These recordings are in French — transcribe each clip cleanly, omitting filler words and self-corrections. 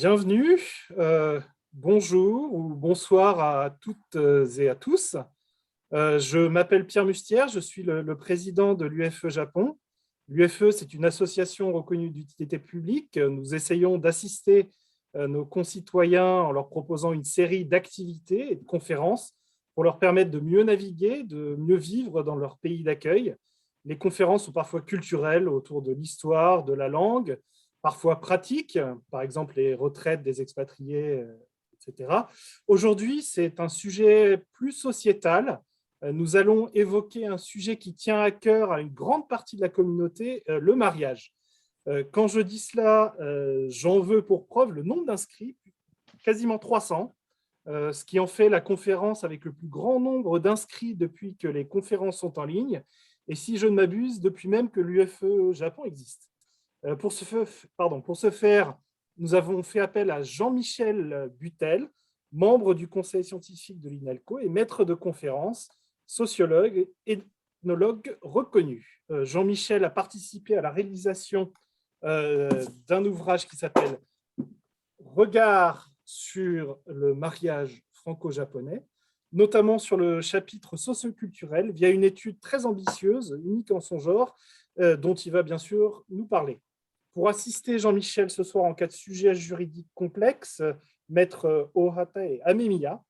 Bienvenue, bonjour ou bonsoir à toutes et à tous. Je m'appelle Pierre Mustière, je suis le président de l'UFE Japon. L'UFE, c'est une association reconnue d'utilité publique. Nous essayons d'assister nos concitoyens en leur proposant une série d'activités et de conférences pour leur permettre de mieux naviguer, de mieux vivre dans leur pays d'accueil. Les conférences sont parfois culturelles autour de l'histoire, de la langue, parfois pratiques, par exemple les retraites des expatriés, etc. Aujourd'hui, c'est un sujet plus sociétal. Nous allons évoquer un sujet qui tient à cœur à une grande partie de la communauté, le mariage. Quand je dis cela, j'en veux pour preuve le nombre d'inscrits, quasiment 300, ce qui en fait la conférence avec le plus grand nombre d'inscrits depuis que les conférences sont en ligne, et si je ne m'abuse, depuis même que l'UFE Japon existe. Pour ce faire, nous avons fait appel à Jean-Michel Butel, membre du conseil scientifique de l'INALCO et maître de conférence, sociologue et ethnologue reconnu. Jean-Michel a participé à la réalisation d'un ouvrage qui s'appelle Regard sur le mariage franco-japonais, notamment sur le chapitre socioculturel, via une étude très ambitieuse, unique en son genre, dont il va bien sûr nous parler. Pour assister Jean-Michel ce soir en cas de sujet juridique complexe, maître Ohata et Amemiya,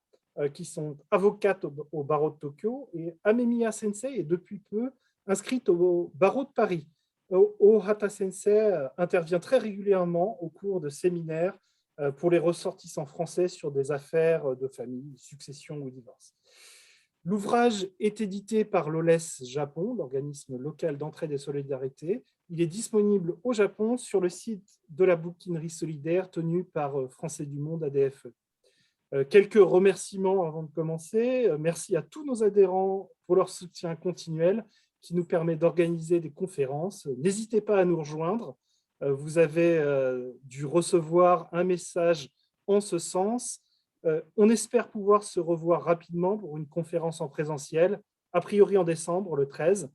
qui sont avocates au barreau de Tokyo, et Amemiya Sensei est depuis peu inscrite au barreau de Paris. Ohata Sensei intervient très régulièrement au cours de séminaires pour les ressortissants français sur des affaires de famille, succession ou divorce. L'ouvrage est édité par l'OLES Japon, l'organisme local d'entraide et solidarité. Il est disponible au Japon sur le site de la bouquinerie solidaire tenue par Français du Monde ADFE. Quelques remerciements avant de commencer. Merci à tous nos adhérents pour leur soutien continuel qui nous permet d'organiser des conférences. N'hésitez pas à nous rejoindre. Vous avez dû recevoir un message en ce sens. On espère pouvoir se revoir rapidement pour une conférence en présentiel, a priori en décembre, le 13.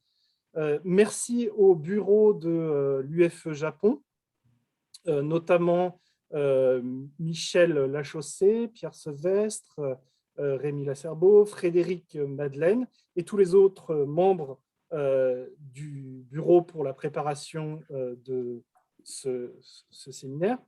Merci au bureau de l'UFE Japon, notamment Michel Lachaussée, Pierre Sevestre, Rémi Lacerbeau, Frédéric Madeleine et tous les autres membres du bureau pour la préparation de ce séminaire.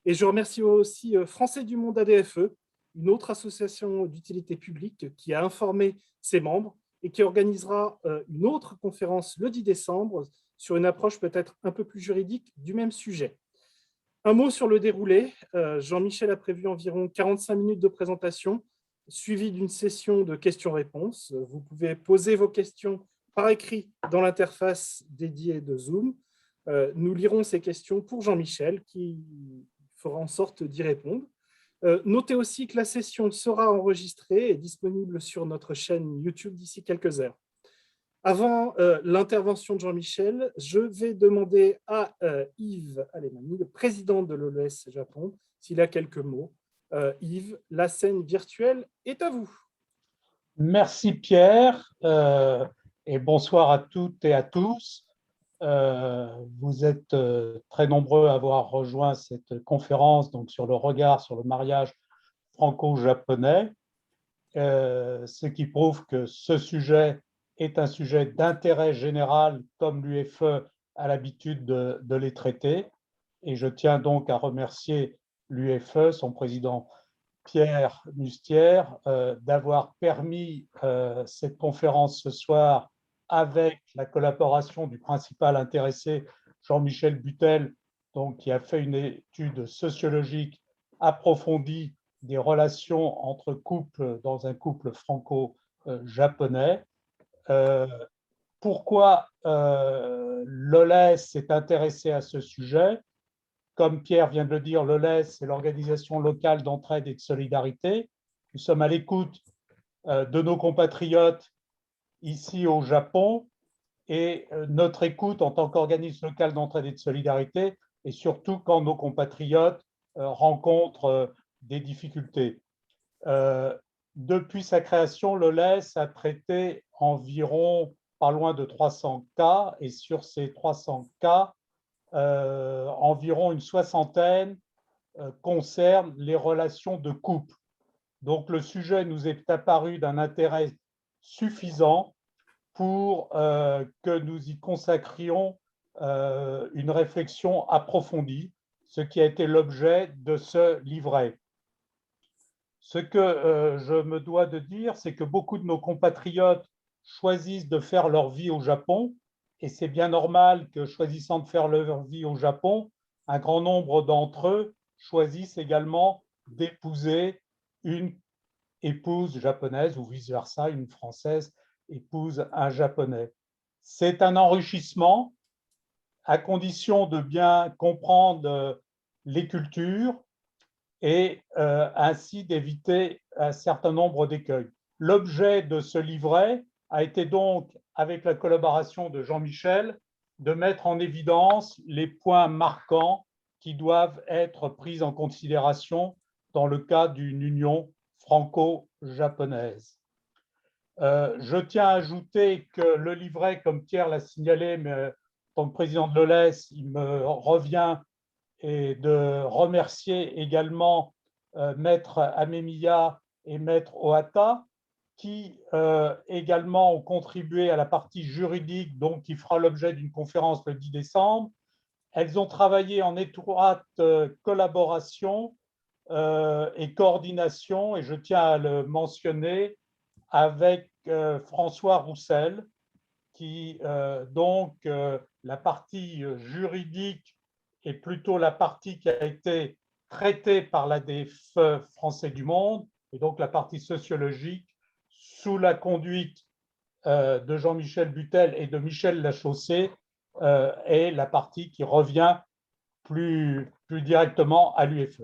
Et je remercie aussi Français du Monde ADFE, une autre association d'utilité publique qui a informé ses membres et qui organisera une autre conférence le 10 décembre sur une approche peut-être un peu plus juridique du même sujet. Un mot sur le déroulé. Jean-Michel a prévu environ 45 minutes de présentation, suivie d'une session de questions-réponses. Vous pouvez poser vos questions par écrit dans l'interface dédiée de Zoom. Nous lirons ces questions pour Jean-Michel, qui fera en sorte d'y répondre. Notez aussi que la session sera enregistrée et disponible sur notre chaîne YouTube d'ici quelques heures. Avant l'intervention de Jean-Michel, je vais demander à Yves Alemani, le président de l'OLES Japon, s'il a quelques mots. Yves, la scène virtuelle est à vous. Merci Pierre et bonsoir à toutes et à tous. Vous êtes très nombreux à avoir rejoint cette conférence donc, sur le regard sur le mariage franco-japonais, ce qui prouve que ce sujet est un sujet d'intérêt général comme l'UFE a l'habitude de les traiter. Et je tiens donc à remercier l'UFE, son président Pierre Mustière, d'avoir permis cette conférence ce soir avec la collaboration du principal intéressé, Jean-Michel Butel, donc, qui a fait une étude sociologique approfondie des relations entre couples dans un couple franco-japonais. Pourquoi l'OLES s'est intéressé à ce sujet? Comme Pierre vient de le dire, l'OLES, c'est l'Organisation locale d'entraide et de solidarité. Nous sommes à l'écoute de nos compatriotes ici au Japon et notre écoute en tant qu'organisme local d'entraide et de solidarité est surtout quand nos compatriotes rencontrent des difficultés. Depuis sa création, l'OLES a traité environ pas loin de 300 cas et sur ces 300 cas, environ une soixantaine concerne les relations de couple. Donc, le sujet nous est apparu d'un intérêt suffisant pour que nous y consacrions une réflexion approfondie, ce qui a été l'objet de ce livret. Ce que je me dois de dire, c'est que beaucoup de nos compatriotes choisissent de faire leur vie au Japon, et c'est bien normal que choisissant de faire leur vie au Japon, un grand nombre d'entre eux choisissent également d'épouser une épouse japonaise ou vice-versa, une Française épouse un Japonais. C'est un enrichissement à condition de bien comprendre les cultures et ainsi d'éviter un certain nombre d'écueils. L'objet de ce livret a été donc, avec la collaboration de Jean-Michel, de mettre en évidence les points marquants qui doivent être pris en considération dans le cas d'une union franco-japonaise. Je tiens à ajouter que le livret, comme Pierre l'a signalé, mais en tant que président de l'OLES, il me revient et de remercier également Maître Amemiya et Maître Ohata, qui également ont contribué à la partie juridique, donc qui fera l'objet d'une conférence le 10 décembre. Elles ont travaillé en étroite collaboration et coordination, et je tiens à le mentionner, avec François Roussel, qui donc la partie juridique est plutôt la partie qui a été traitée par l'ADF français du monde, et donc la partie sociologique, sous la conduite de Jean-Michel Butel et de Michel Lachaussée, est la partie qui revient plus directement à l'UFE.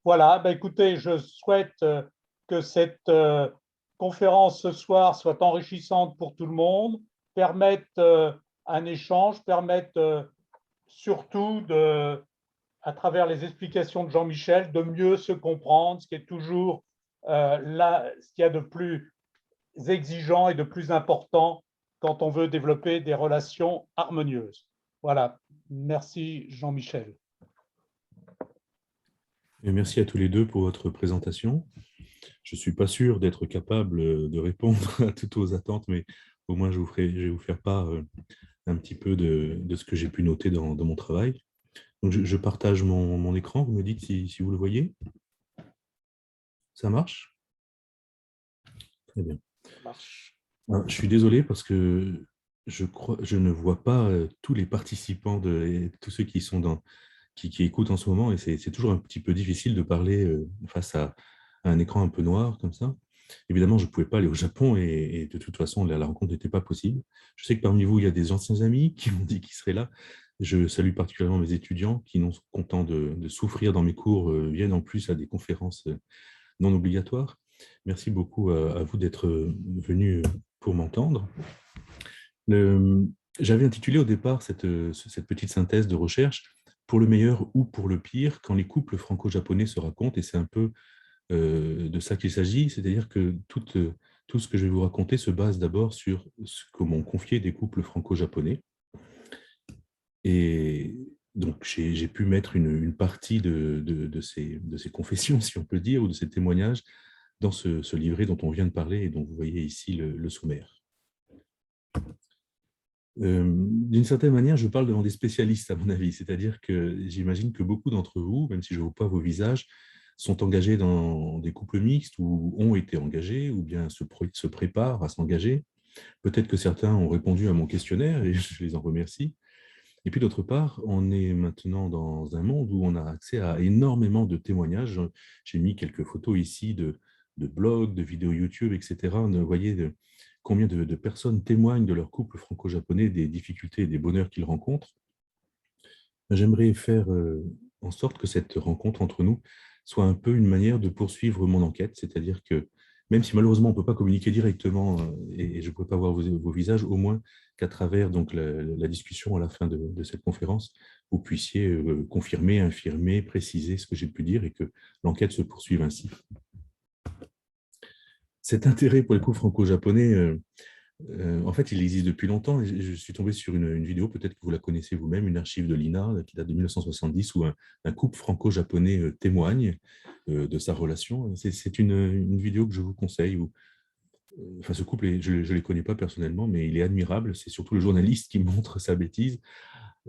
Voilà, ben écoutez, je souhaite que cette conférence ce soir soit enrichissante pour tout le monde, permette un échange, permette surtout, à travers les explications de Jean-Michel, de mieux se comprendre, ce qui est toujours ce qu'il y a de plus exigeant et de plus important quand on veut développer des relations harmonieuses. Voilà, merci Jean-Michel. Et merci à tous les deux pour votre présentation. Je ne suis pas sûr d'être capable de répondre à toutes vos attentes, mais au moins je vais vous faire part un petit peu de ce que j'ai pu noter dans mon travail. Donc je partage mon écran, vous me dites si vous le voyez. Ça marche? Très bien. Ça marche. Je suis désolé parce que je ne vois pas tous les participants, tous ceux qui sont qui écoutent en ce moment, et c'est toujours un petit peu difficile de parler face à un écran un peu noir comme ça. Évidemment, je ne pouvais pas aller au Japon et de toute façon, la rencontre n'était pas possible. Je sais que parmi vous, il y a des anciens amis qui m'ont dit qu'ils seraient là. Je salue particulièrement mes étudiants qui, non contents de souffrir dans mes cours, viennent en plus à des conférences non obligatoires. Merci beaucoup à vous d'être venus pour m'entendre. J'avais intitulé au départ cette petite synthèse de recherche « Pour le meilleur ou pour le pire, quand les couples franco-japonais se racontent », et c'est un peu de ça qu'il s'agit, c'est-à-dire que tout ce que je vais vous raconter se base d'abord sur ce que m'ont confié des couples franco-japonais. Et donc, j'ai pu mettre une partie de ces confessions, si on peut dire, ou de ces témoignages dans ce livret dont on vient de parler et dont vous voyez ici le sommaire. D'une certaine manière, je parle devant des spécialistes, à mon avis, c'est-à-dire que j'imagine que beaucoup d'entre vous, même si je ne vois pas vos visages, sont engagés dans des couples mixtes ou ont été engagés ou bien se préparent à s'engager. Peut-être que certains ont répondu à mon questionnaire et je les en remercie. Et puis d'autre part, on est maintenant dans un monde où on a accès à énormément de témoignages. J'ai mis quelques photos ici de blogs, de vidéos YouTube, etc. Vous voyez combien de personnes témoignent de leur couple franco-japonais, des difficultés et des bonheurs qu'ils rencontrent. J'aimerais faire en sorte que cette rencontre entre nous soit un peu une manière de poursuivre mon enquête, c'est-à-dire que même si malheureusement on ne peut pas communiquer directement et je ne peux pas voir vos visages, au moins qu'à travers donc, la discussion à la fin de cette conférence, vous puissiez confirmer, infirmer, préciser ce que j'ai pu dire et que l'enquête se poursuive ainsi. Cet intérêt pour les couples franco-japonais En fait, il existe depuis longtemps. Et je suis tombé sur une vidéo, peut-être que vous la connaissez vous-même, une archive de l'INA qui date de 1970, où un couple franco-japonais témoigne de sa relation. C'est une vidéo que je vous conseille. Enfin, ce couple, je ne les connais pas personnellement, mais il est admirable. C'est surtout le journaliste qui montre sa bêtise.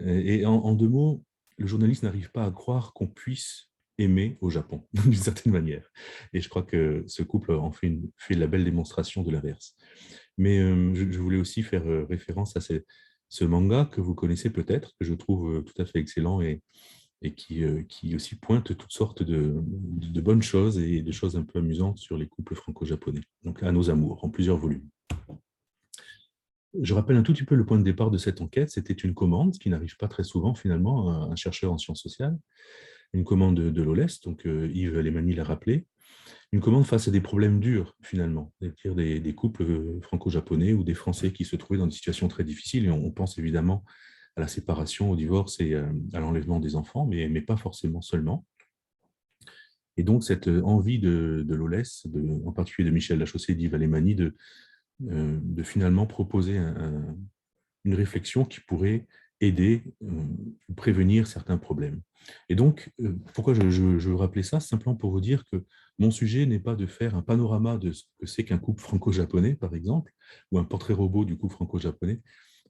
Et en 2 mots, le journaliste n'arrive pas à croire qu'on puisse aimer au Japon, d'une certaine manière. Et je crois que ce couple en fait la belle démonstration de l'inverse. Mais je voulais aussi faire référence à ce manga que vous connaissez peut-être, que je trouve tout à fait excellent et qui aussi pointe toutes sortes de bonnes choses et de choses un peu amusantes sur les couples franco-japonais. Donc, à nos amours, en plusieurs volumes. Je rappelle un tout petit peu le point de départ de cette enquête. C'était une commande, ce qui n'arrive pas très souvent finalement à un chercheur en sciences sociales. Une commande de l'OLES, donc Yves Lemani l'a rappelé. Une commande face à des problèmes durs finalement, c'est-à-dire des couples franco-japonais ou des Français qui se trouvaient dans des situations très difficiles. Et on pense évidemment à la séparation, au divorce et à l'enlèvement des enfants, mais pas forcément seulement. Et donc cette envie de l'OLES, en particulier de Michel Lachaussée et d'Yves Lemani, de finalement proposer une réflexion qui pourrait aider ou prévenir certains problèmes. Et donc, pourquoi je veux rappeler ça? Simplement pour vous dire que mon sujet n'est pas de faire un panorama de ce que c'est qu'un couple franco-japonais, par exemple, ou un portrait robot du couple franco-japonais.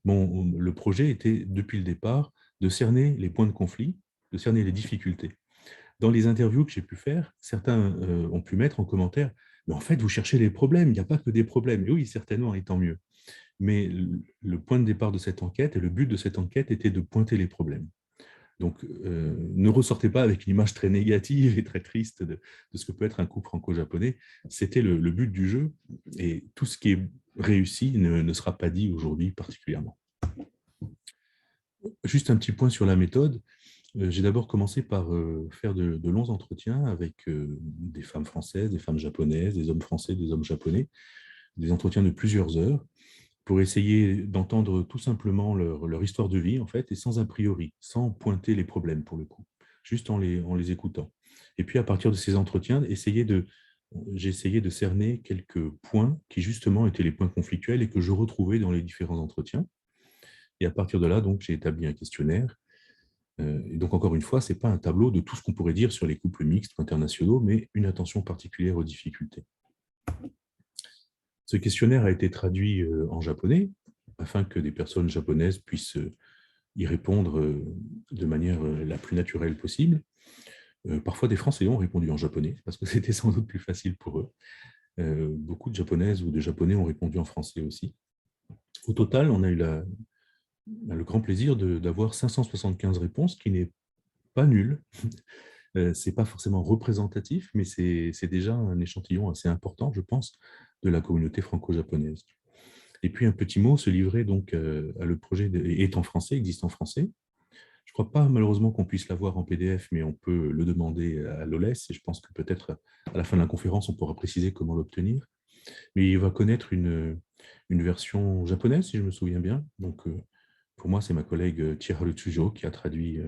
Le projet était, depuis le départ, de cerner les points de conflit, de cerner les difficultés. Dans les interviews que j'ai pu faire, certains ont pu mettre en commentaire « Mais en fait, vous cherchez les problèmes, il n'y a pas que des problèmes. » Et oui, certainement, et tant mieux. Mais le point de départ de cette enquête et le but de cette enquête était de pointer les problèmes. Donc, ne ressortez pas avec une image très négative et très triste de ce que peut être un couple franco-japonais. C'était le but du jeu et tout ce qui est réussi ne sera pas dit aujourd'hui particulièrement. Juste un petit point sur la méthode. J'ai d'abord commencé par faire de longs entretiens avec des femmes françaises, des femmes japonaises, des hommes français, des hommes japonais, des entretiens de plusieurs heures pour essayer d'entendre tout simplement leur histoire de vie, en fait, et sans a priori, sans pointer les problèmes pour le coup, juste en les écoutant. Et puis, à partir de ces entretiens, j'ai essayé de cerner quelques points qui, justement, étaient les points conflictuels et que je retrouvais dans les différents entretiens. Et à partir de là, donc, j'ai établi un questionnaire. Et donc, encore une fois, ce n'est pas un tableau de tout ce qu'on pourrait dire sur les couples mixtes ou internationaux, mais une attention particulière aux difficultés. Ce questionnaire a été traduit en japonais, afin que des personnes japonaises puissent y répondre de manière la plus naturelle possible. Parfois, des Français ont répondu en japonais, parce que c'était sans doute plus facile pour eux. Beaucoup de Japonaises ou de Japonais ont répondu en français aussi. Au total, on a eu le grand plaisir d'avoir 575 réponses, qui n'est pas nul. Ce n'est pas forcément représentatif, mais c'est déjà un échantillon assez important, je pense, de la communauté franco-japonaise. Et puis un petit mot, ce livret donc, le projet est en français, existe en français. Je ne crois pas malheureusement qu'on puisse l'avoir en PDF, mais on peut le demander à l'OLES et je pense que peut-être à la fin de la conférence, on pourra préciser comment l'obtenir. Mais il va connaître une version japonaise, si je me souviens bien. Donc, pour moi, c'est ma collègue Chiharu Tsujo qui a traduit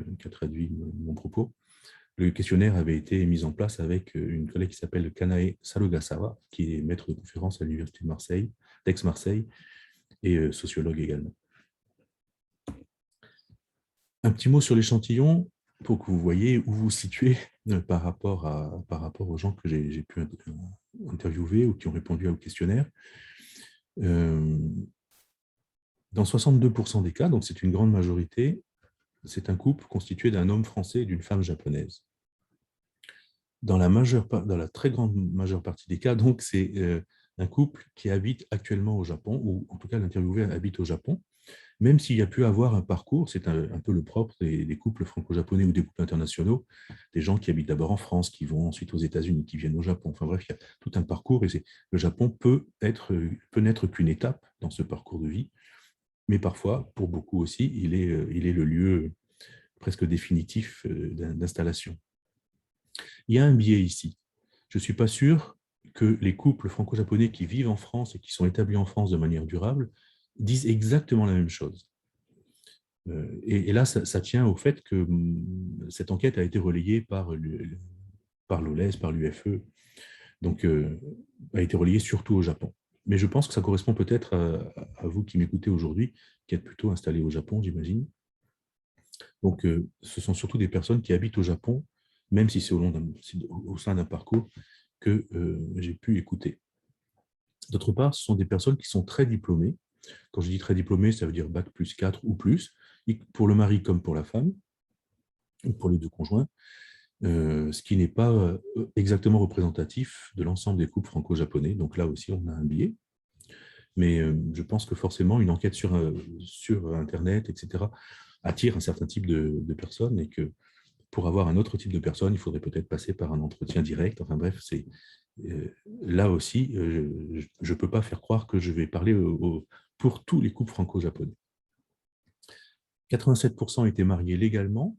mon propos. Le questionnaire avait été mis en place avec une collègue qui s'appelle Kanae Sarugasawa, qui est maître de conférence à l'Université de Marseille, d'Aix-Marseille, et sociologue également. Un petit mot sur l'échantillon, pour que vous voyez où vous vous situez par rapport aux gens que j'ai pu interviewer ou qui ont répondu au questionnaire. Dans 62% des cas, donc c'est une grande majorité, c'est un couple constitué d'un homme français et d'une femme japonaise. Dans la très grande majeure partie des cas, donc c'est un couple qui habite actuellement au Japon, ou en tout cas l'interviewé habite au Japon, même s'il y a pu avoir un parcours, c'est un peu le propre des couples franco-japonais ou des couples internationaux, des gens qui habitent d'abord en France, qui vont ensuite aux États-Unis, qui viennent au Japon. Enfin bref, il y a tout un parcours et le Japon peut n'être qu'une étape dans ce parcours de vie, mais parfois, pour beaucoup aussi, il est le lieu presque définitif d'installation. Il y a un biais ici. Je ne suis pas sûr que les couples franco-japonais qui vivent en France et qui sont établis en France de manière durable disent exactement la même chose. Et là, ça tient au fait que cette enquête a été relayée par l'OLES, par l'UFE, donc a été relayée surtout au Japon. Mais je pense que ça correspond peut-être à vous qui m'écoutez aujourd'hui, qui êtes plutôt installés au Japon, j'imagine. Donc, ce sont surtout des personnes qui habitent au Japon, même si c'est au sein d'un parcours que j'ai pu écouter. D'autre part, ce sont des personnes qui sont très diplômées. Quand je dis très diplômées, ça veut dire bac plus 4 ou plus, pour le mari comme pour la femme, ou pour les deux conjoints, ce qui n'est pas exactement représentatif de l'ensemble des couples franco-japonais. Donc là aussi, on a un biais. Mais je pense que forcément, une enquête sur Internet, etc., attire un certain type de personnes et que pour avoir un autre type de personne, il faudrait peut-être passer par un entretien direct. Enfin bref, là aussi, je ne peux pas faire croire que je vais parler pour tous les couples franco-japonais. 87% étaient mariés légalement,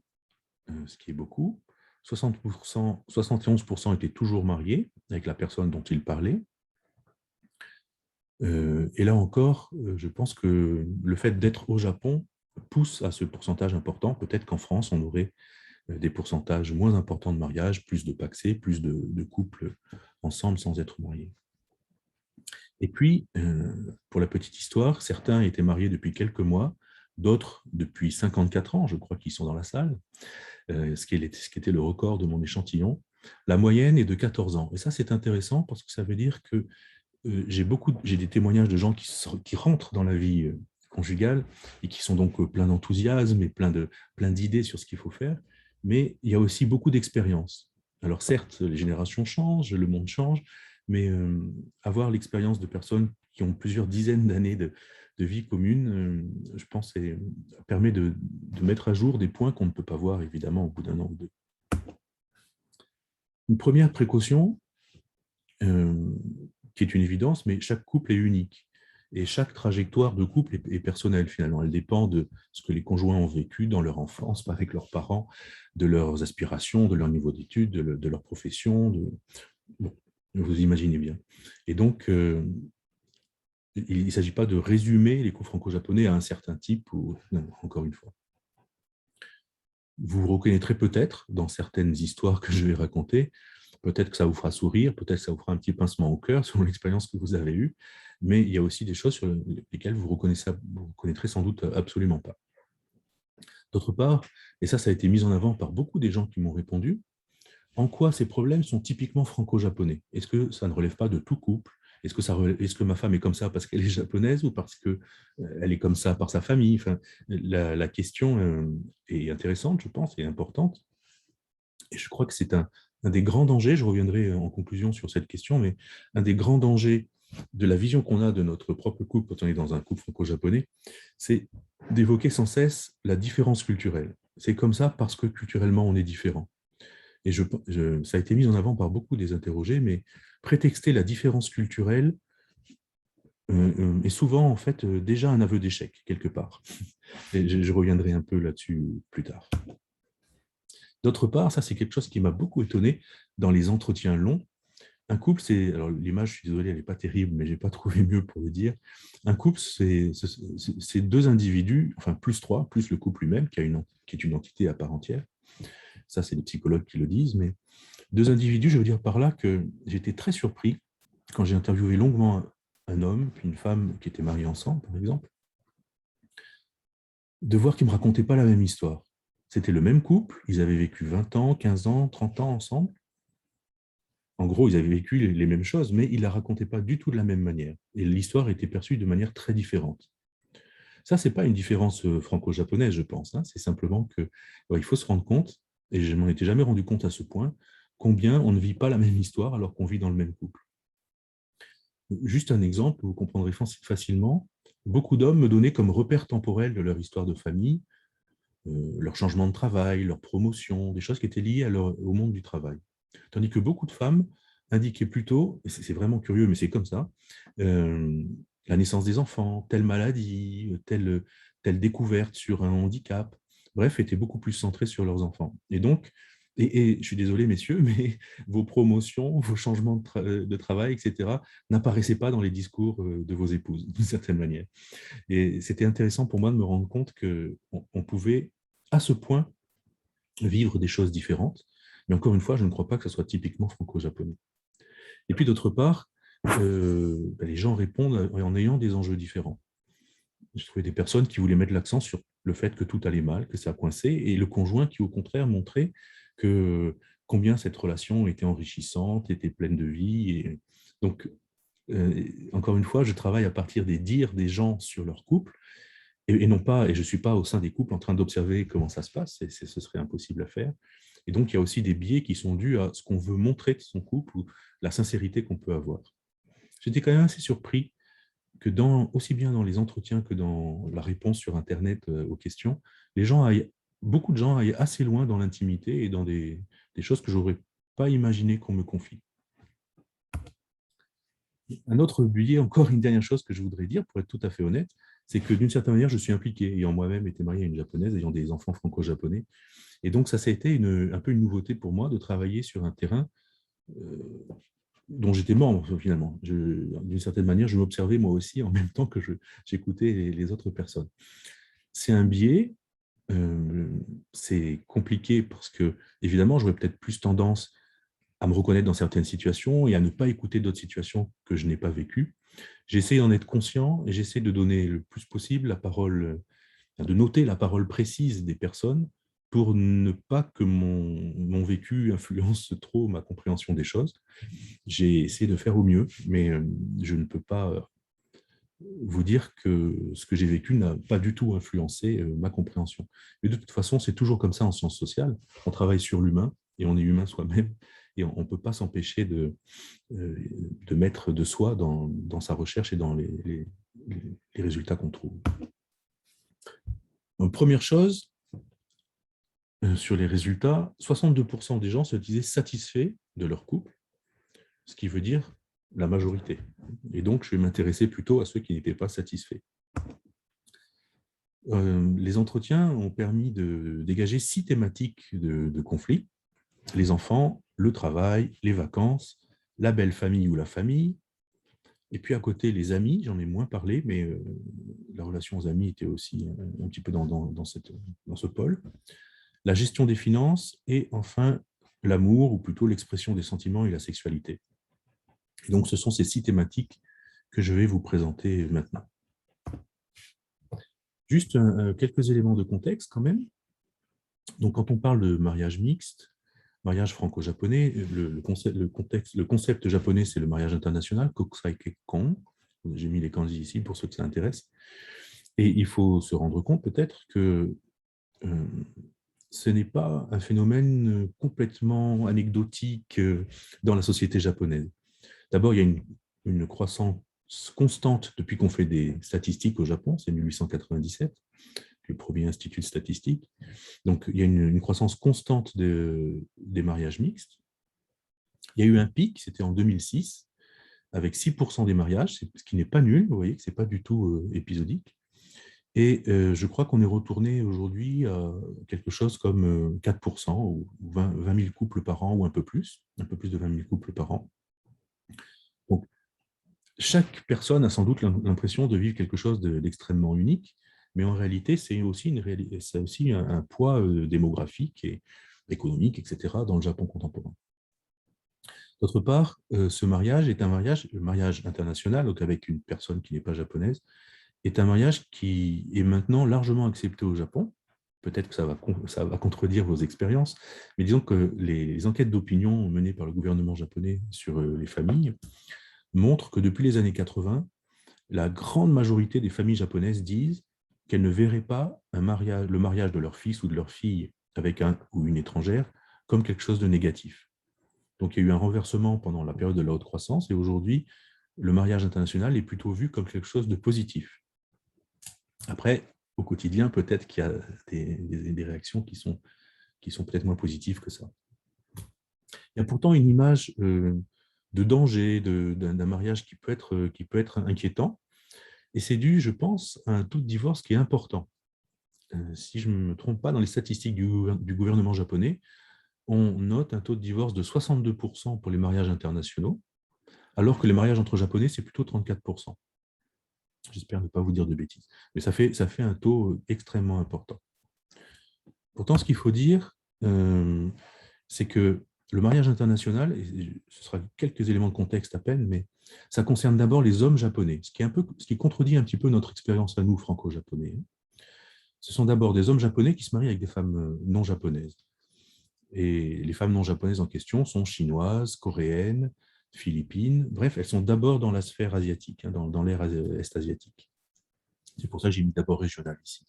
ce qui est beaucoup. 71% étaient toujours mariés avec la personne dont ils parlaient. Et là encore, je pense que le fait d'être au Japon pousse à ce pourcentage important. Peut-être qu'en France, on aurait des pourcentages moins importants de mariage, plus de pacsés, plus de couples ensemble sans être mariés. Et puis, pour la petite histoire, certains étaient mariés depuis quelques mois, d'autres depuis 54 ans, je crois qu'ils sont dans la salle, ce qui était le record de mon échantillon. La moyenne est de 14 ans. Et ça, c'est intéressant parce que ça veut dire que j'ai des témoignages de gens qui rentrent dans la vie conjugale et qui sont donc pleins d'enthousiasme et plein d'idées sur ce qu'il faut faire, mais il y a aussi beaucoup d'expérience. Alors certes, les générations changent, le monde change, mais avoir l'expérience de personnes qui ont plusieurs dizaines d'années de vie commune, je pense, permet de mettre à jour des points qu'on ne peut pas voir évidemment au bout d'un an ou deux. Une première précaution, qui est une évidence, mais chaque couple est unique. Et chaque trajectoire de couple est personnelle, finalement. Elle dépend de ce que les conjoints ont vécu dans leur enfance, avec leurs parents, de leurs aspirations, de leur niveau d'études, de leur profession. Bon, vous imaginez bien. Et donc, il ne s'agit pas de résumer les couples franco-japonais à un certain type, non, encore une fois. Vous vous reconnaîtrez peut-être dans certaines histoires que je vais raconter. Peut-être que ça vous fera sourire, peut-être que ça vous fera un petit pincement au cœur selon l'expérience que vous avez eue, mais il y a aussi des choses sur lesquelles vous reconnaîtrez sans doute absolument pas. D'autre part, et ça a été mis en avant par beaucoup des gens qui m'ont répondu, en quoi ces problèmes sont typiquement franco-japonais? Est-ce que ça ne relève pas de tout couple? Est-ce que ma femme est comme ça parce qu'elle est japonaise ou parce qu'elle est comme ça par sa famille? Enfin, la question est intéressante, je pense, et importante. Et je crois que c'est un des grands dangers, je reviendrai en conclusion sur cette question, mais un des grands dangers de la vision qu'on a de notre propre couple quand on est dans un couple franco-japonais, c'est d'évoquer sans cesse la différence culturelle. C'est comme ça parce que culturellement, on est différent. Et ça a été mis en avant par beaucoup des interrogés, mais prétexter la différence culturelle est souvent en fait déjà un aveu d'échec, quelque part. Et je reviendrai un peu là-dessus plus tard. D'autre part, ça c'est quelque chose qui m'a beaucoup étonné dans les entretiens longs. Un couple, alors l'image, je suis désolé, elle n'est pas terrible, mais je n'ai pas trouvé mieux pour le dire. Un couple, c'est deux individus, enfin plus trois, plus le couple lui-même, qui est une entité à part entière. Ça, c'est les psychologues qui le disent, mais deux individus, je veux dire par là que j'étais très surpris quand j'ai interviewé longuement un homme puis une femme qui étaient mariés ensemble, par exemple, de voir qu'ils ne me racontaient pas la même histoire. C'était le même couple, ils avaient vécu 20 ans, 15 ans, 30 ans ensemble. En gros, ils avaient vécu les mêmes choses, mais ils ne la racontaient pas du tout de la même manière. Et l'histoire était perçue de manière très différente. Ça, ce n'est pas une différence franco-japonaise, je pense. Hein. C'est simplement qu'il faut se rendre compte, et je ne m'en étais jamais rendu compte à ce point, combien on ne vit pas la même histoire alors qu'on vit dans le même couple. Juste un exemple, vous comprendrez facilement. Beaucoup d'hommes me donnaient comme repère temporel de leur histoire de famille leur changement de travail, leur promotion, des choses qui étaient liées au monde du travail. Tandis que beaucoup de femmes indiquaient plutôt, et c'est vraiment curieux, mais c'est comme ça, la naissance des enfants, telle maladie, telle découverte sur un handicap, bref, étaient beaucoup plus centrées sur leurs enfants. Et donc, et je suis désolé, messieurs, mais vos promotions, vos changements de travail, etc., n'apparaissaient pas dans les discours de vos épouses, d'une certaine manière. Et c'était intéressant pour moi de me rendre compte qu'on pouvait, à ce point, vivre des choses différentes. Mais encore une fois, je ne crois pas que ce soit typiquement franco-japonais. Et puis d'autre part, les gens répondent en ayant des enjeux différents. J'ai trouvé des personnes qui voulaient mettre l'accent sur le fait que tout allait mal, que ça coinçait, et le conjoint qui, au contraire, montrait que combien cette relation était enrichissante, était pleine de vie. Et donc, encore une fois, je travaille à partir des dires des gens sur leur couple, et non pas, et je ne suis pas au sein des couples en train d'observer comment ça se passe, ce serait impossible à faire. Et donc, il y a aussi des biais qui sont dus à ce qu'on veut montrer de son couple ou la sincérité qu'on peut avoir. J'étais quand même assez surpris que aussi bien dans les entretiens que dans la réponse sur Internet aux questions, beaucoup de gens aillent assez loin dans l'intimité et dans des choses que je n'aurais pas imaginé qu'on me confie. Un autre biais, encore une dernière chose que je voudrais dire, pour être tout à fait honnête, c'est que d'une certaine manière, je suis impliqué, ayant moi-même été marié à une japonaise, ayant des enfants franco-japonais. Et donc, ça a été un peu une nouveauté pour moi de travailler sur un terrain dont j'étais membre, finalement. D'une certaine manière, je m'observais moi aussi en même temps que j'écoutais les autres personnes. C'est un biais, c'est compliqué parce que, évidemment, j'aurais peut-être plus tendance à me reconnaître dans certaines situations et à ne pas écouter d'autres situations que je n'ai pas vécues. J'essaie d'en être conscient et j'essaie de donner le plus possible la parole, de noter la parole précise des personnes pour ne pas que mon vécu influence trop ma compréhension des choses. J'ai essayé de faire au mieux, mais je ne peux pas vous dire que ce que j'ai vécu n'a pas du tout influencé ma compréhension. Mais de toute façon, c'est toujours comme ça en sciences sociales. On travaille sur l'humain et on est humain soi-même. Et on ne peut pas s'empêcher de mettre de soi dans sa recherche et dans les résultats qu'on trouve. Donc, première chose, sur les résultats, 62% des gens se disaient satisfaits de leur couple, ce qui veut dire la majorité. Et donc, je vais m'intéresser plutôt à ceux qui n'étaient pas satisfaits. Les entretiens ont permis de dégager 6 thématiques de conflits. Les enfants, le travail, les vacances, la belle famille ou la famille, et puis à côté, les amis, j'en ai moins parlé, mais la relation aux amis était aussi un petit peu dans ce pôle. La gestion des finances, et enfin, l'amour, ou plutôt l'expression des sentiments et la sexualité. Et donc, ce sont ces 6 thématiques que je vais vous présenter maintenant. Juste quelques éléments de contexte quand même. Donc, quand on parle de mariage mixte, mariage franco-japonais, le concept japonais, c'est le mariage international, Kokusai Kekkon. J'ai mis les kanji ici pour ceux que ça intéresse. Et il faut se rendre compte peut-être que ce n'est pas un phénomène complètement anecdotique dans la société japonaise. D'abord, il y a une croissance constante depuis qu'on fait des statistiques au Japon, c'est 1897, le premier institut de statistique. Donc, il y a une croissance constante des mariages mixtes. Il y a eu un pic, c'était en 2006, avec 6% des mariages, ce qui n'est pas nul, vous voyez que ce n'est pas du tout épisodique. Et je crois qu'on est retourné aujourd'hui à quelque chose comme 4% ou 20 000 couples par an ou un peu plus de 20 000 couples par an. Donc, chaque personne a sans doute l'impression de vivre quelque chose d'extrêmement unique, mais en réalité, c'est aussi un poids démographique et économique, etc., dans le Japon contemporain. D'autre part, ce mariage est le mariage international, donc avec une personne qui n'est pas japonaise, est un mariage qui est maintenant largement accepté au Japon. Peut-être que ça va contredire vos expériences, mais disons que les enquêtes d'opinion menées par le gouvernement japonais sur les familles montrent que depuis les années 80, la grande majorité des familles japonaises disent qu'elles ne verraient pas le mariage de leur fils ou de leur fille avec un ou une étrangère comme quelque chose de négatif. Donc il y a eu un renversement pendant la période de la haute croissance et aujourd'hui, le mariage international est plutôt vu comme quelque chose de positif. Après, au quotidien, peut-être qu'il y a des réactions qui sont peut-être moins positives que ça. Il y a pourtant une image de danger d'un mariage qui peut être inquiétant. Et c'est dû, je pense, à un taux de divorce qui est important. Si je ne me trompe pas, dans les statistiques du gouvernement japonais, on note un taux de divorce de 62% pour les mariages internationaux, alors que les mariages entre japonais, c'est plutôt 34%. J'espère ne pas vous dire de bêtises. Mais ça fait un taux extrêmement important. Pourtant, ce qu'il faut dire, c'est que le mariage international, et ce sera quelques éléments de contexte à peine, mais ça concerne d'abord les hommes japonais, ce qui contredit un petit peu notre expérience à nous, franco-japonais. Ce sont d'abord des hommes japonais qui se marient avec des femmes non japonaises. Et les femmes non japonaises en question sont chinoises, coréennes, philippines, bref, elles sont d'abord dans la sphère asiatique, hein, dans l'ère est-asiatique. C'est pour ça que j'ai mis d'abord régional ici.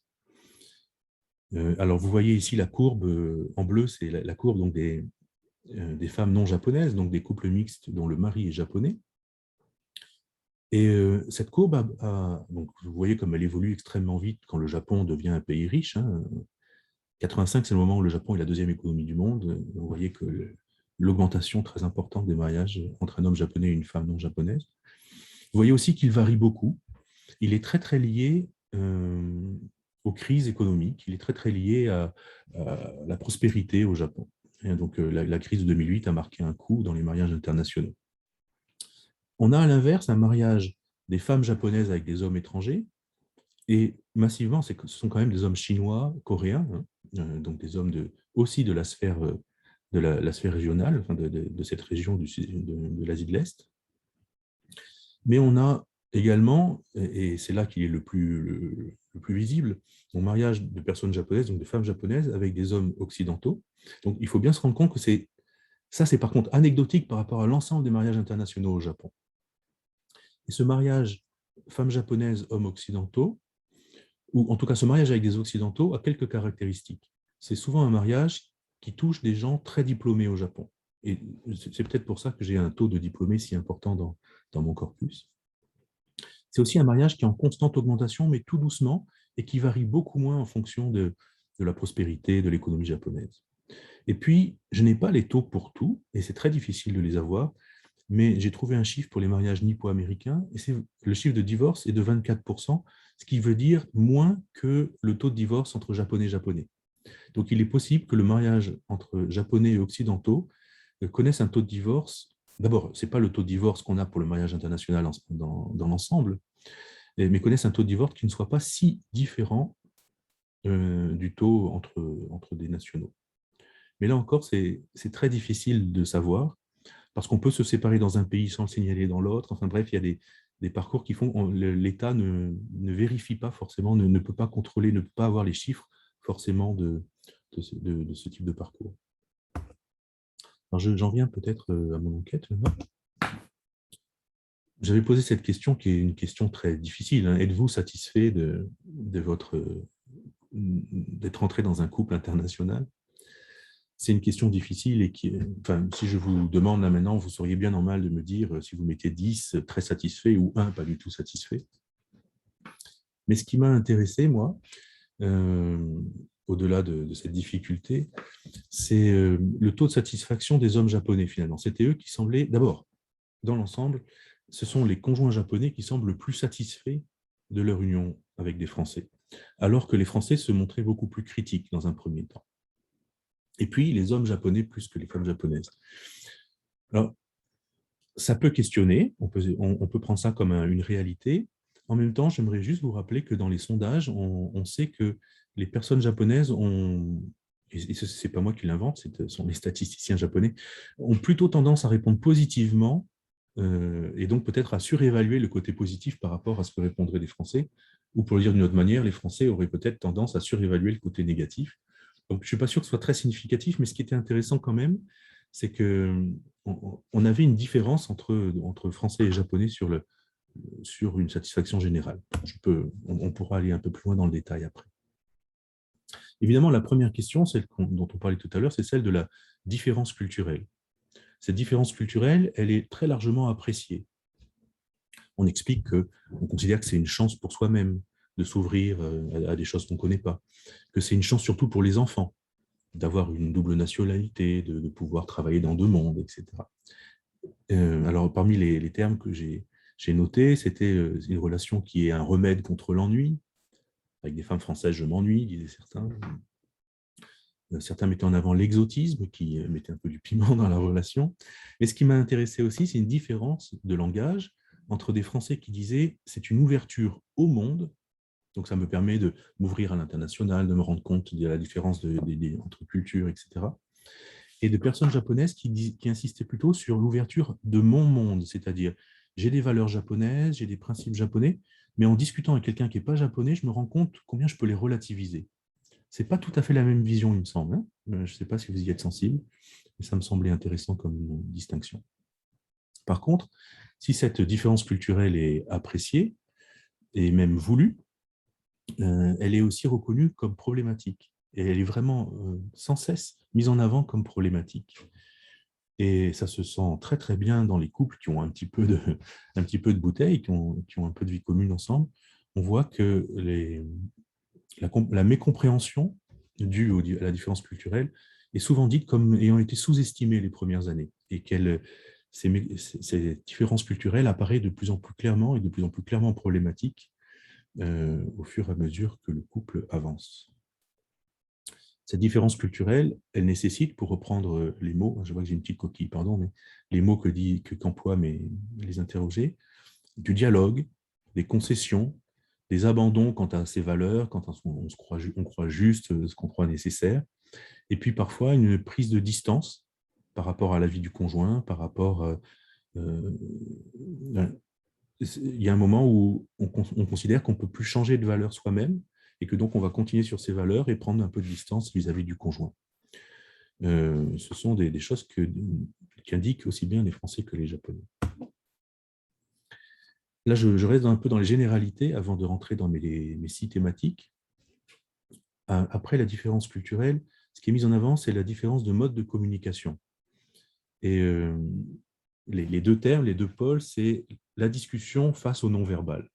Alors, vous voyez ici la courbe en bleu, c'est la courbe donc, des femmes non japonaises, donc des couples mixtes dont le mari est japonais. Et cette courbe, donc, vous voyez comme elle évolue extrêmement vite quand le Japon devient un pays riche. Hein. 85, c'est le moment où le Japon est la deuxième économie du monde. Vous voyez que l'augmentation très importante des mariages entre un homme japonais et une femme non japonaise. Vous voyez aussi qu'il varie beaucoup. Il est très, très lié aux crises économiques. Il est très, très lié à la prospérité au Japon. Et donc, la crise de 2008 a marqué un coup dans les mariages internationaux. On a à l'inverse un mariage des femmes japonaises avec des hommes étrangers, et massivement, ce sont quand même des hommes chinois, coréens, hein, donc des hommes aussi de la sphère, la sphère régionale, enfin de cette région de l'Asie de l'Est. Mais on a également, et c'est là qu'il est le plus visible, un mariage de personnes japonaises, donc de femmes japonaises, avec des hommes occidentaux. Donc il faut bien se rendre compte que ça, c'est par contre anecdotique par rapport à l'ensemble des mariages internationaux au Japon. Et ce mariage femmes japonaises, hommes occidentaux, ou en tout cas ce mariage avec des occidentaux, a quelques caractéristiques. C'est souvent un mariage qui touche des gens très diplômés au Japon. Et c'est peut-être pour ça que j'ai un taux de diplômés si important dans mon corpus. C'est aussi un mariage qui est en constante augmentation, mais tout doucement, et qui varie beaucoup moins en fonction de la prospérité de l'économie japonaise. Et puis, je n'ai pas les taux pour tout, et c'est très difficile de les avoir, mais j'ai trouvé un chiffre pour les mariages nippo-américains, et le chiffre de divorce est de 24%, ce qui veut dire moins que le taux de divorce entre japonais et japonais. Donc, il est possible que le mariage entre japonais et occidentaux connaisse un taux de divorce. D'abord, ce n'est pas le taux de divorce qu'on a pour le mariage international dans l'ensemble, mais connaissent un taux de divorce qui ne soit pas si différent du taux entre des nationaux. Mais là encore, c'est très difficile de savoir, parce qu'on peut se séparer dans un pays sans le signaler dans l'autre. Enfin bref, il y a des parcours qui font que l'État ne vérifie pas forcément, ne peut pas contrôler, ne peut pas avoir les chiffres forcément de ce type de parcours. Alors j'en viens peut-être à mon enquête maintenant. J'avais posé cette question qui est une question très difficile. Hein. Êtes-vous satisfait d'être entré dans un couple international? C'est une question difficile et si je vous demande là maintenant, vous seriez bien normal de me dire si vous mettez 10, très satisfait, ou 1, pas du tout satisfait. Mais ce qui m'a intéressé, moi, au-delà de cette difficulté, c'est le taux de satisfaction des hommes japonais, finalement. C'était eux qui semblaient, d'abord, dans l'ensemble, ce sont les conjoints japonais qui semblent le plus satisfaits de leur union avec des Français, alors que les Français se montraient beaucoup plus critiques dans un premier temps. Et puis, les hommes japonais plus que les femmes japonaises. Alors, ça peut questionner, on peut prendre ça comme une réalité. En même temps, j'aimerais juste vous rappeler que dans les sondages, on sait que les personnes japonaises ont, et ce n'est pas moi qui l'invente, ce sont les statisticiens japonais, ont plutôt tendance à répondre positivement et donc peut-être à surévaluer le côté positif par rapport à ce que répondraient les Français, ou pour le dire d'une autre manière, les Français auraient peut-être tendance à surévaluer le côté négatif. Donc, je ne suis pas sûr que ce soit très significatif, mais ce qui était intéressant quand même, c'est qu'on avait une différence entre Français et Japonais sur une satisfaction générale. On pourra aller un peu plus loin dans le détail après. Évidemment, la première question, celle dont on parlait tout à l'heure, c'est celle de la différence culturelle. Cette différence culturelle, elle est très largement appréciée. On explique qu'on considère que c'est une chance pour soi-même de s'ouvrir à des choses qu'on ne connaît pas, que c'est une chance surtout pour les enfants, d'avoir une double nationalité, de pouvoir travailler dans deux mondes, etc. Alors, parmi les termes que j'ai notés, c'était une relation qui est un remède contre l'ennui. Avec des femmes françaises, je m'ennuie, disaient certains. Certains mettaient en avant l'exotisme, qui mettait un peu du piment dans la relation. Mais ce qui m'a intéressé aussi, c'est une différence de langage entre des Français qui disaient « c'est une ouverture au monde », donc ça me permet de m'ouvrir à l'international, de me rendre compte de la différence entre cultures, etc. et de personnes japonaises qui insistaient plutôt sur l'ouverture de mon monde, c'est-à-dire j'ai des valeurs japonaises, j'ai des principes japonais, mais en discutant avec quelqu'un qui n'est pas japonais, je me rends compte combien je peux les relativiser. Ce n'est pas tout à fait la même vision, il me semble, hein. Je ne sais pas si vous y êtes sensible, mais ça me semblait intéressant comme distinction. Par contre, si cette différence culturelle est appréciée et même voulue, elle est aussi reconnue comme problématique. Et elle est vraiment sans cesse mise en avant comme problématique. Et ça se sent très très bien dans les couples qui ont un petit peu de bouteille, qui ont un peu de vie commune ensemble. On voit que la mécompréhension due à la différence culturelle est souvent dite comme ayant été sous-estimée les premières années, et ces différences culturelles apparaissent de plus en plus clairement et de plus en plus clairement problématiques au fur et à mesure que le couple avance. Cette différence culturelle, elle nécessite, pour reprendre les mots, je vois que j'ai une petite coquille, pardon, mais les mots qu'emploient les interrogés, du dialogue, des concessions, des abandons quant à ses valeurs, quand on croit juste, ce qu'on croit nécessaire, et puis parfois une prise de distance par rapport à la vie du conjoint, par rapport... il y a un moment où on considère qu'on ne peut plus changer de valeur soi-même, et que donc on va continuer sur ces valeurs et prendre un peu de distance vis-à-vis du conjoint. Ce sont des choses qu'indiquent aussi bien les Français que les Japonais. Là, je reste un peu dans les généralités avant de rentrer dans mes 6 thématiques. Après la différence culturelle, ce qui est mis en avant, c'est la différence de mode de communication. Et les deux termes, les deux pôles, c'est la discussion face au non-verbal.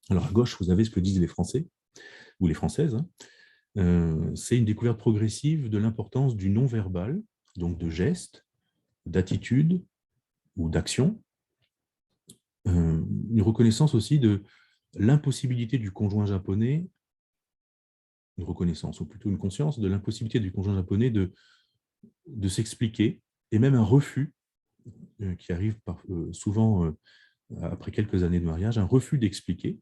Alors à gauche, vous avez ce que disent les Français, ou les Françaises, hein. C'est une découverte progressive de l'importance du non-verbal, donc de gestes, d'attitudes ou d'actions. Une reconnaissance aussi de l'impossibilité du conjoint japonais, une reconnaissance, ou plutôt une conscience de l'impossibilité du conjoint japonais de s'expliquer, et même un refus qui arrive souvent après quelques années de mariage, un refus d'expliquer,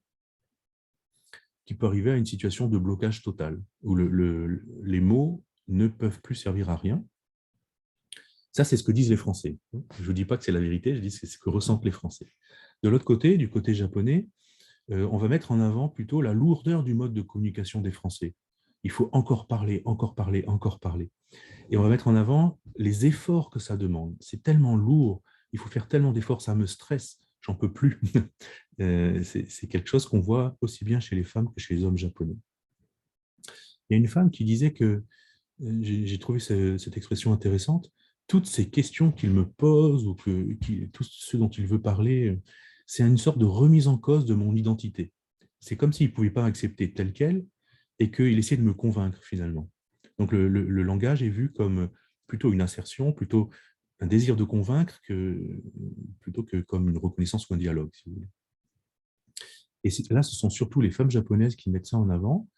qui peut arriver à une situation de blocage total, où les mots ne peuvent plus servir à rien. Ça, c'est ce que disent les Français. Je ne vous dis pas que c'est la vérité, je dis que c'est ce que ressentent les Français. De l'autre côté, du côté japonais, on va mettre en avant plutôt la lourdeur du mode de communication des Français. Il faut encore parler, encore parler, encore parler. Et on va mettre en avant les efforts que ça demande. C'est tellement lourd, il faut faire tellement d'efforts, ça me stresse, j'en peux plus. C'est quelque chose qu'on voit aussi bien chez les femmes que chez les hommes japonais. Il y a une femme qui disait que, j'ai trouvé cette expression intéressante, toutes ces questions qu'il me pose, ou tout ce dont il veut parler, c'est une sorte de remise en cause de mon identité. C'est comme s'il ne pouvait pas accepter tel quel, et qu'il essayait de me convaincre finalement. Donc le langage est vu comme plutôt une assertion, plutôt un désir de convaincre, plutôt que comme une reconnaissance ou un dialogue, si vous voulez. Et là, ce sont surtout les femmes japonaises qui mettent ça en avant.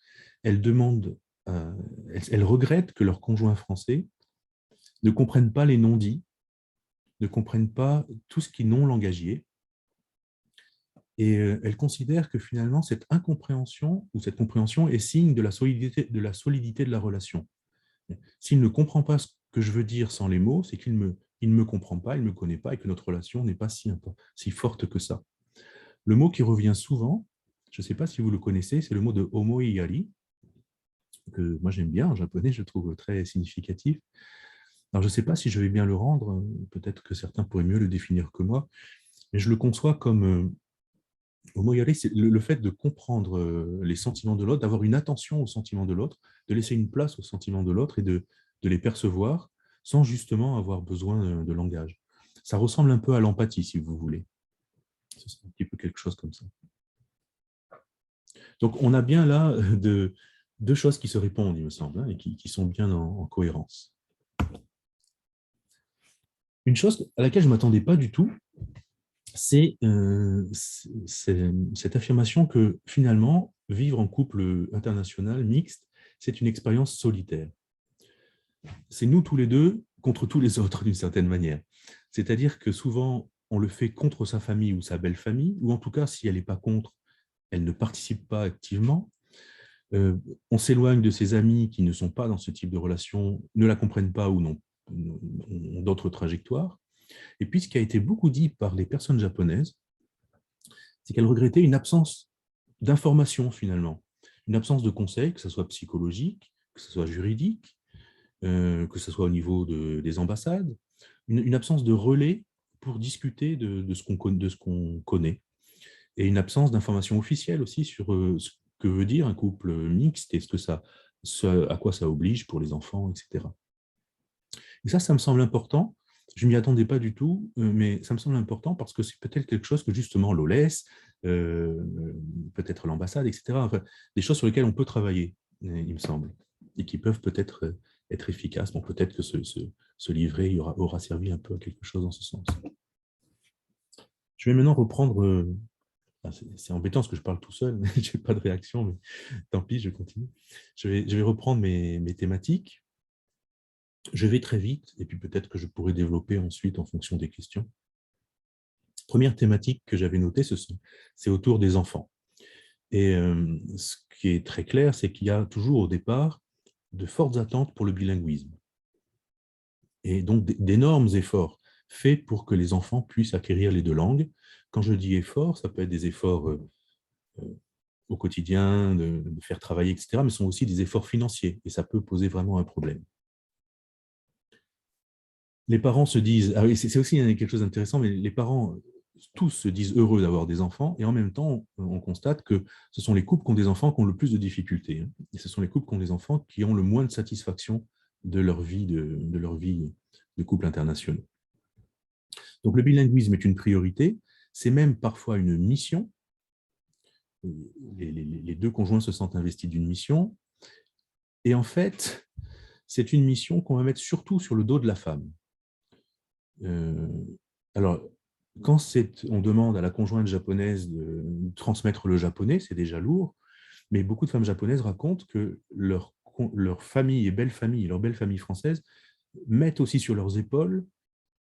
Elles demandent, elles regrettent que leurs conjoints français ne comprennent pas les non-dits, ne comprennent pas tout ce qui est non-langagier. Et elles considèrent que finalement, cette incompréhension ou cette compréhension est signe de la solidité de la relation. S'il ne comprend pas ce que je veux dire sans les mots, c'est qu'il ne me comprend pas, il ne me connaît pas, et que notre relation n'est pas si forte que ça. Le mot qui revient souvent, je ne sais pas si vous le connaissez, c'est le mot de omoiyari, que moi j'aime bien en japonais, je trouve très significatif. Alors je ne sais pas si je vais bien le rendre, peut-être que certains pourraient mieux le définir que moi, mais je le conçois comme omoiyari, c'est le fait de comprendre les sentiments de l'autre, d'avoir une attention aux sentiments de l'autre, de laisser une place aux sentiments de l'autre et de les percevoir sans justement avoir besoin de langage. Ça ressemble un peu à l'empathie, si vous voulez. C'est un petit peu quelque chose comme ça. Donc, on a bien là deux choses qui se répondent, il me semble, hein, et qui sont bien en cohérence. Une chose à laquelle je ne m'attendais pas du tout, c'est cette affirmation que finalement, vivre en couple international mixte, c'est une expérience solitaire. C'est nous tous les deux contre tous les autres, d'une certaine manière. C'est-à-dire que souvent, on le fait contre sa famille ou sa belle famille, ou en tout cas, si elle n'est pas contre, elle ne participe pas activement. On s'éloigne de ses amis qui ne sont pas dans ce type de relation, ne la comprennent pas ou n'ont ont d'autres trajectoires. Et puis, ce qui a été beaucoup dit par les personnes japonaises, c'est qu'elles regrettaient une absence d'information, finalement. Une absence de conseils, que ce soit psychologique, que ce soit juridique, que ce soit au niveau des ambassades, une absence de relais pour discuter de ce qu'on connaît, et une absence d'information officielle aussi sur ce que veut dire un couple mixte et à quoi ça oblige pour les enfants, etc. Et ça me semble important. Je ne m'y attendais pas du tout, mais ça me semble important parce que c'est peut-être quelque chose que justement l'OLES, peut-être l'ambassade, etc., enfin, des choses sur lesquelles on peut travailler, il me semble, et qui peuvent peut-être être efficaces. Bon, peut-être que ce livret aura servi un peu à quelque chose dans ce sens. Je vais maintenant reprendre... c'est embêtant parce que je parle tout seul, je n'ai pas de réaction, mais tant pis, je continue. Je vais reprendre mes thématiques. Je vais très vite, et puis peut-être que je pourrai développer ensuite en fonction des questions. Première thématique que j'avais notée, c'est autour des enfants. Et ce qui est très clair, c'est qu'il y a toujours au départ de fortes attentes pour le bilinguisme. Et donc d'énormes efforts faits pour que les enfants puissent acquérir les deux langues. Quand je dis efforts, ça peut être des efforts au quotidien, de faire travailler, etc., mais ce sont aussi des efforts financiers, et ça peut poser vraiment un problème. Les parents se disent, ah oui, c'est aussi quelque chose d'intéressant, mais les parents tous se disent heureux d'avoir des enfants, et en même temps, on constate que ce sont les couples qui ont des enfants qui ont le plus de difficultés, et ce sont les couples qui ont des enfants qui ont le moins de satisfaction de leur vie de couple internationaux. Donc le bilinguisme est une priorité, c'est même parfois une mission. Les deux conjoints se sentent investis d'une mission, et en fait, c'est une mission qu'on va mettre surtout sur le dos de la femme. Alors, quand on demande à la conjointe japonaise de transmettre le japonais, c'est déjà lourd, mais beaucoup de femmes japonaises racontent que leur famille et belle famille, leur belle famille française, mettent aussi sur leurs épaules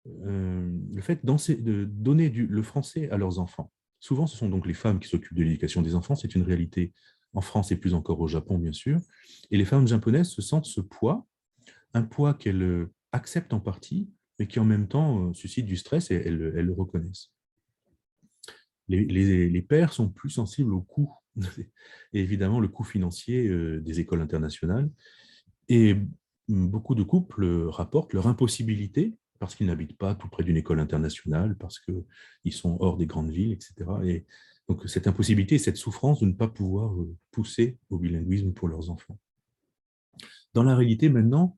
le fait de donner le français à leurs enfants. Souvent, ce sont donc les femmes qui s'occupent de l'éducation des enfants, c'est une réalité en France et plus encore au Japon, bien sûr, et les femmes japonaises se sentent ce poids, un poids qu'elles acceptent en partie, mais qui en même temps suscite du stress, et elles le reconnaissent. Les pères sont plus sensibles au coût, et évidemment le coût financier des écoles internationales, et beaucoup de couples rapportent leur impossibilité, parce qu'ils n'habitent pas tout près d'une école internationale, parce qu'ils sont hors des grandes villes, etc. Et donc cette impossibilité, cette souffrance de ne pas pouvoir pousser au bilinguisme pour leurs enfants. Dans la réalité, maintenant,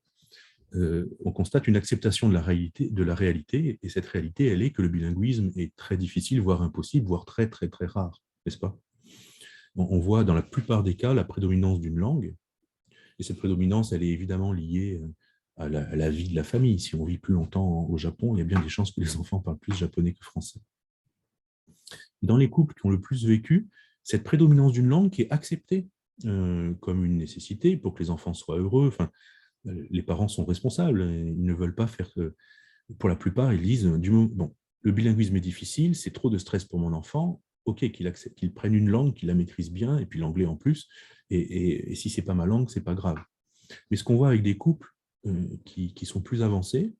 on constate une acceptation de la réalité, et cette réalité, elle est que le bilinguisme est très difficile, voire impossible, voire très, très, très rare, n'est-ce pas? On voit dans la plupart des cas la prédominance d'une langue, et cette prédominance, elle est évidemment liée à la vie de la famille. Si on vit plus longtemps au Japon, il y a bien des chances que les enfants parlent plus japonais que français. Dans les couples qui ont le plus vécu, cette prédominance d'une langue qui est acceptée comme une nécessité pour que les enfants soient heureux, enfin, les parents sont responsables, ils ne veulent pas faire... Pour la plupart, ils disent, bon, le bilinguisme est difficile, c'est trop de stress pour mon enfant, ok, qu'il prenne une langue, qu'il la maîtrise bien, et puis l'anglais en plus, et si ce n'est pas ma langue, ce n'est pas grave. Mais ce qu'on voit avec des couples qui sont plus avancés,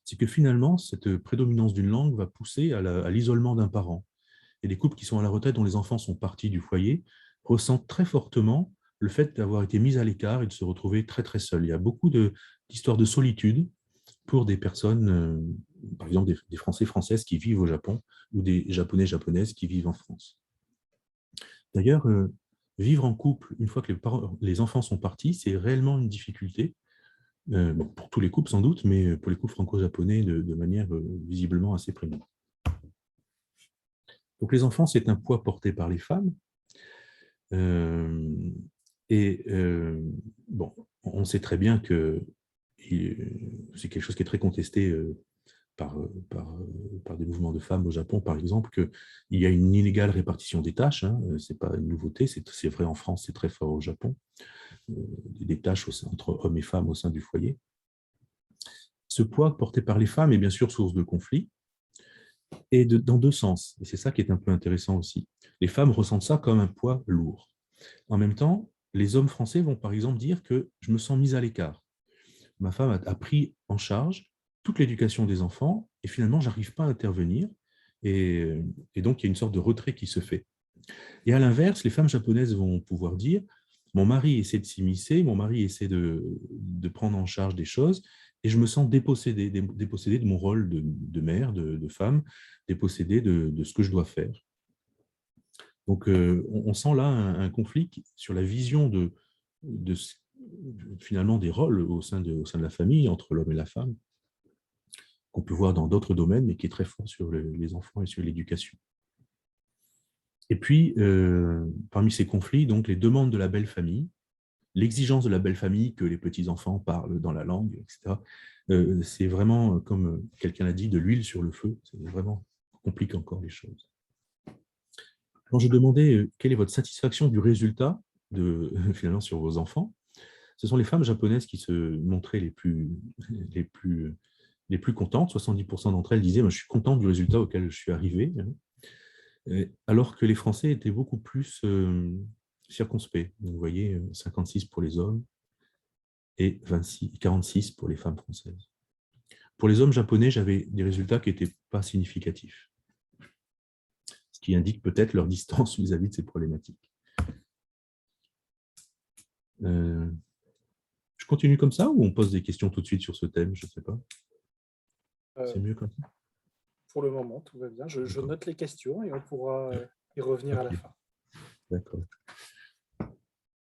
c'est que finalement, cette prédominance d'une langue va pousser à l'isolement d'un parent. Et les couples qui sont à la retraite, dont les enfants sont partis du foyer, ressentent très fortement le fait d'avoir été mis à l'écart et de se retrouver très, très seuls. Il y a beaucoup d'histoires de solitude pour des personnes, par exemple des Français, Françaises qui vivent au Japon, ou des Japonais, Japonaises qui vivent en France. D'ailleurs, vivre en couple, une fois que les enfants sont partis, c'est réellement une difficulté, bon, pour tous les couples sans doute, mais pour les couples franco-japonais de manière visiblement assez prégnante. Donc les enfants, c'est un poids porté par les femmes, bon, on sait très bien que c'est quelque chose qui est très contesté par des mouvements de femmes au Japon, par exemple, qu'il y a une inégale répartition des tâches, hein, ce n'est pas une nouveauté, c'est vrai en France, c'est très fort au Japon, des tâches entre hommes et femmes au sein du foyer. Ce poids porté par les femmes est bien sûr source de conflit, et dans deux sens, et c'est ça qui est un peu intéressant aussi. Les femmes ressentent ça comme un poids lourd. En même temps, les hommes français vont par exemple dire que je me sens mise à l'écart. ma femme a pris en charge toute l'éducation des enfants et finalement, je n'arrive pas à intervenir. Et donc, il y a une sorte de retrait qui se fait. Et à l'inverse, les femmes japonaises vont pouvoir dire, mon mari essaie de s'immiscer, mon mari essaie de prendre en charge des choses, et je me sens dépossédé de mon rôle de mère, de femme, dépossédé de ce que je dois faire. Donc, on sent là un conflit sur la vision finalement des rôles au sein de la famille, entre l'homme et la femme, qu'on peut voir dans d'autres domaines, mais qui est très fort sur les enfants et sur l'éducation. Et puis, parmi ces conflits, donc, les demandes de la belle famille, l'exigence de la belle famille que les petits-enfants parlent dans la langue, etc. C'est vraiment, comme quelqu'un l'a dit, de l'huile sur le feu. C'est vraiment complique encore les choses. Quand je demandais quelle est votre satisfaction du résultat finalement sur vos enfants, ce sont les femmes japonaises qui se montraient les plus contentes. 70% d'entre elles disaient « je suis contente du résultat auquel je suis arrivée », alors que les Français étaient beaucoup plus circonspects. Vous voyez, 56 pour les hommes et 46 pour les femmes françaises. Pour les hommes japonais, j'avais des résultats qui n'étaient pas significatifs, ce qui indique peut-être leur distance vis-à-vis de ces problématiques. Je continue comme ça ou on pose des questions tout de suite sur ce thème? Je ne sais pas. C'est mieux comme ça? Pour le moment, tout va bien. Je note les questions et on pourra y revenir à la fin. D'accord.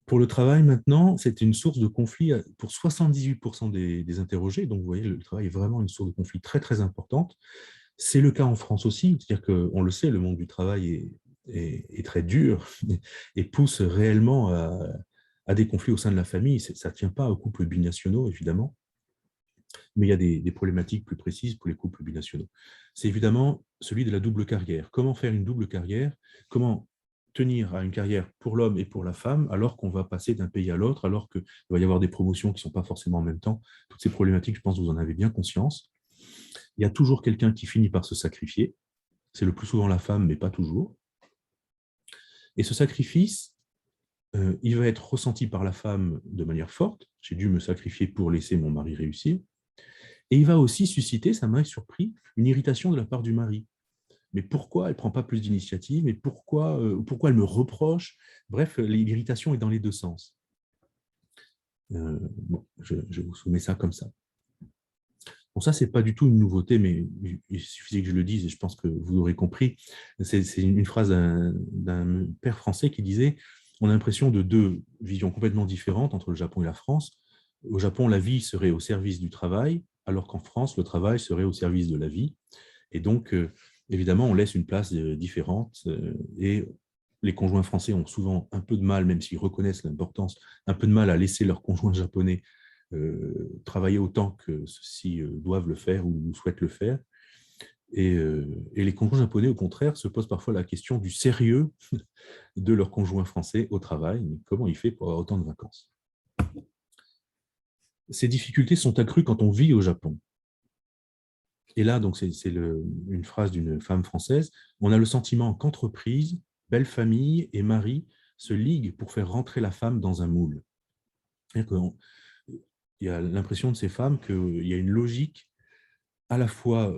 Pour le travail, maintenant, c'est une source de conflit pour 78% des interrogés. Donc, vous voyez, le travail est vraiment une source de conflit très, très importante. C'est le cas en France aussi. C'est-à-dire qu'on le sait, le monde du travail est très dur et pousse réellement à des conflits au sein de la famille. Ça ne tient pas aux couples binationaux, évidemment, mais il y a des problématiques plus précises pour les couples binationaux. C'est évidemment celui de la double carrière. Comment faire une double carrière? Comment tenir à une carrière pour l'homme et pour la femme, alors qu'on va passer d'un pays à l'autre, alors qu'il va y avoir des promotions qui ne sont pas forcément en même temps. Toutes ces problématiques, je pense que vous en avez bien conscience. Il y a toujours quelqu'un qui finit par se sacrifier. C'est le plus souvent la femme, mais pas toujours. Et ce sacrifice, il va être ressenti par la femme de manière forte. J'ai dû me sacrifier pour laisser mon mari réussir. Et il va aussi susciter, ça m'a surpris, une irritation de la part du mari. Mais pourquoi elle ne prend pas plus d'initiative? Mais pourquoi elle me reproche? Bref, l'irritation est dans les deux sens. Bon, je vous soumets ça comme ça. Bon, ça, ce n'est pas du tout une nouveauté, mais il suffisait que je le dise et je pense que vous aurez compris. C'est une phrase d'un père français qui disait « On a l'impression de deux visions complètement différentes entre le Japon et la France. Au Japon, la vie serait au service du travail, alors qu'en France, le travail serait au service de la vie. Et donc, évidemment, on laisse une place différente et les conjoints français ont souvent un peu de mal, même s'ils reconnaissent l'importance, un peu de mal à laisser leurs conjoints japonais travailler autant que ceux-ci doivent le faire ou souhaitent le faire. Et les conjoints japonais, au contraire, se posent parfois la question du sérieux de leurs conjoints français au travail. Mais comment il fait pour avoir autant de vacances? Ces difficultés sont accrues quand on vit au Japon. Et là, donc, c'est une phrase d'une femme française. On a le sentiment qu'entreprise, belle famille et mari se liguent pour faire rentrer la femme dans un moule. Il y a l'impression de ces femmes qu'il y a une logique à la fois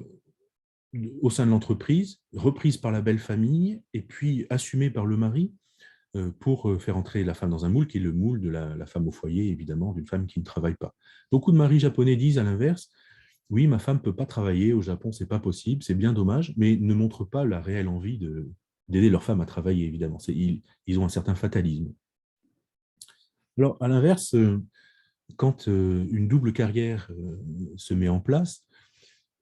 au sein de l'entreprise, reprise par la belle famille, et puis assumée par le mari pour faire entrer la femme dans un moule, qui est le moule de la femme au foyer, évidemment, d'une femme qui ne travaille pas. Beaucoup de maris japonais disent à l'inverse, oui, ma femme ne peut pas travailler au Japon, ce n'est pas possible, c'est bien dommage, mais ne montrent pas la réelle envie d'aider leur femme à travailler, évidemment. Ils ont un certain fatalisme. Alors, à l'inverse, quand une double carrière se met en place,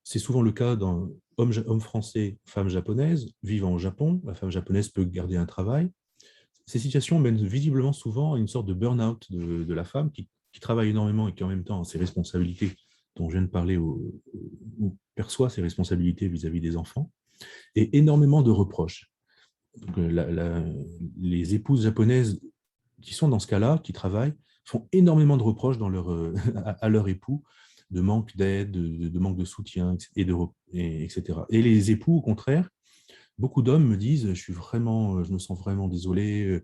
c'est souvent le cas d'un homme français, femme japonaise, vivant au Japon. La femme japonaise peut garder un travail. Ces situations mènent visiblement souvent à une sorte de burn-out de la femme qui travaille énormément et qui en même temps a ses responsabilités dont je viens de parler, ou perçoit ses responsabilités vis-à-vis des enfants, et énormément de reproches. Donc, les épouses japonaises qui sont dans ce cas-là, qui travaillent, font énormément de reproches à leur époux, de manque d'aide, de manque de soutien, etc. Et les époux, au contraire, beaucoup d'hommes me disent « je me sens vraiment désolé,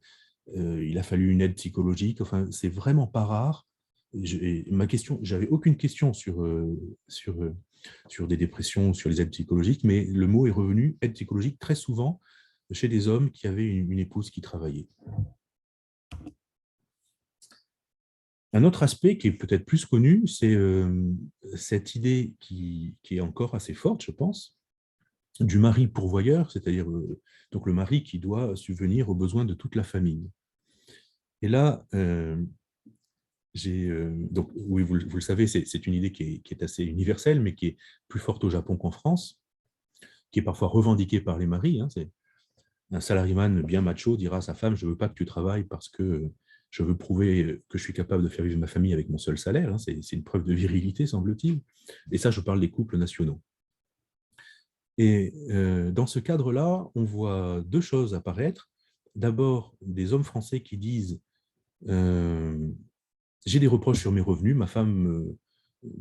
il a fallu une aide psychologique ». Enfin, c'est vraiment pas rare ma question, j'avais aucune question sur des dépressions ou sur les aides psychologiques, mais le mot est revenu, aide psychologique, très souvent chez des hommes qui avaient une épouse qui travaillait. Un autre aspect qui est peut-être plus connu, c'est cette idée qui est encore assez forte, je pense, du mari pourvoyeur, c'est-à-dire donc le mari qui doit subvenir aux besoins de toute la famille. Et là, donc, oui, vous le savez, c'est une idée qui est assez universelle, mais qui est plus forte au Japon qu'en France, qui est parfois revendiquée par les maris. Hein, un salariman bien macho dira à sa femme « je ne veux pas que tu travailles parce que je veux prouver que je suis capable de faire vivre ma famille avec mon seul salaire. Hein, ». C'est une preuve de virilité, semble-t-il. Et ça, je parle des couples nationaux. Et dans ce cadre-là, on voit deux choses apparaître. D'abord, des hommes français qui disent j'ai des reproches sur mes revenus, ma femme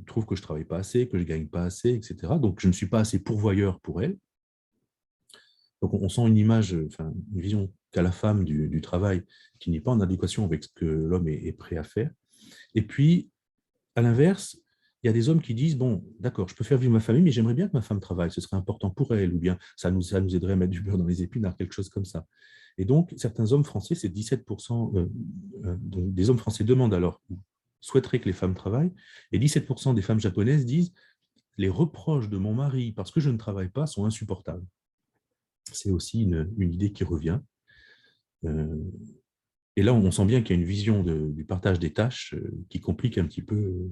trouve que je ne travaille pas assez, que je ne gagne pas assez, etc. Donc, je ne suis pas assez pourvoyeur pour elle. Donc, on sent une image, enfin, une vision qu'a la femme du travail qui n'est pas en adéquation avec ce que l'homme est prêt à faire. Et puis, à l'inverse, il y a des hommes qui disent, bon, d'accord, je peux faire vivre ma famille, mais j'aimerais bien que ma femme travaille, ce serait important pour elle, ou bien ça nous aiderait à mettre du beurre dans les épinards, quelque chose comme ça. Et donc, certains hommes français, c'est 17%, donc des hommes français demandent alors, ou souhaiteraient que les femmes travaillent, et 17% des femmes japonaises disent, les reproches de mon mari parce que je ne travaille pas sont insupportables. C'est aussi une idée qui revient. Et là, on sent bien qu'il y a une vision du partage des tâches qui complique un petit peu,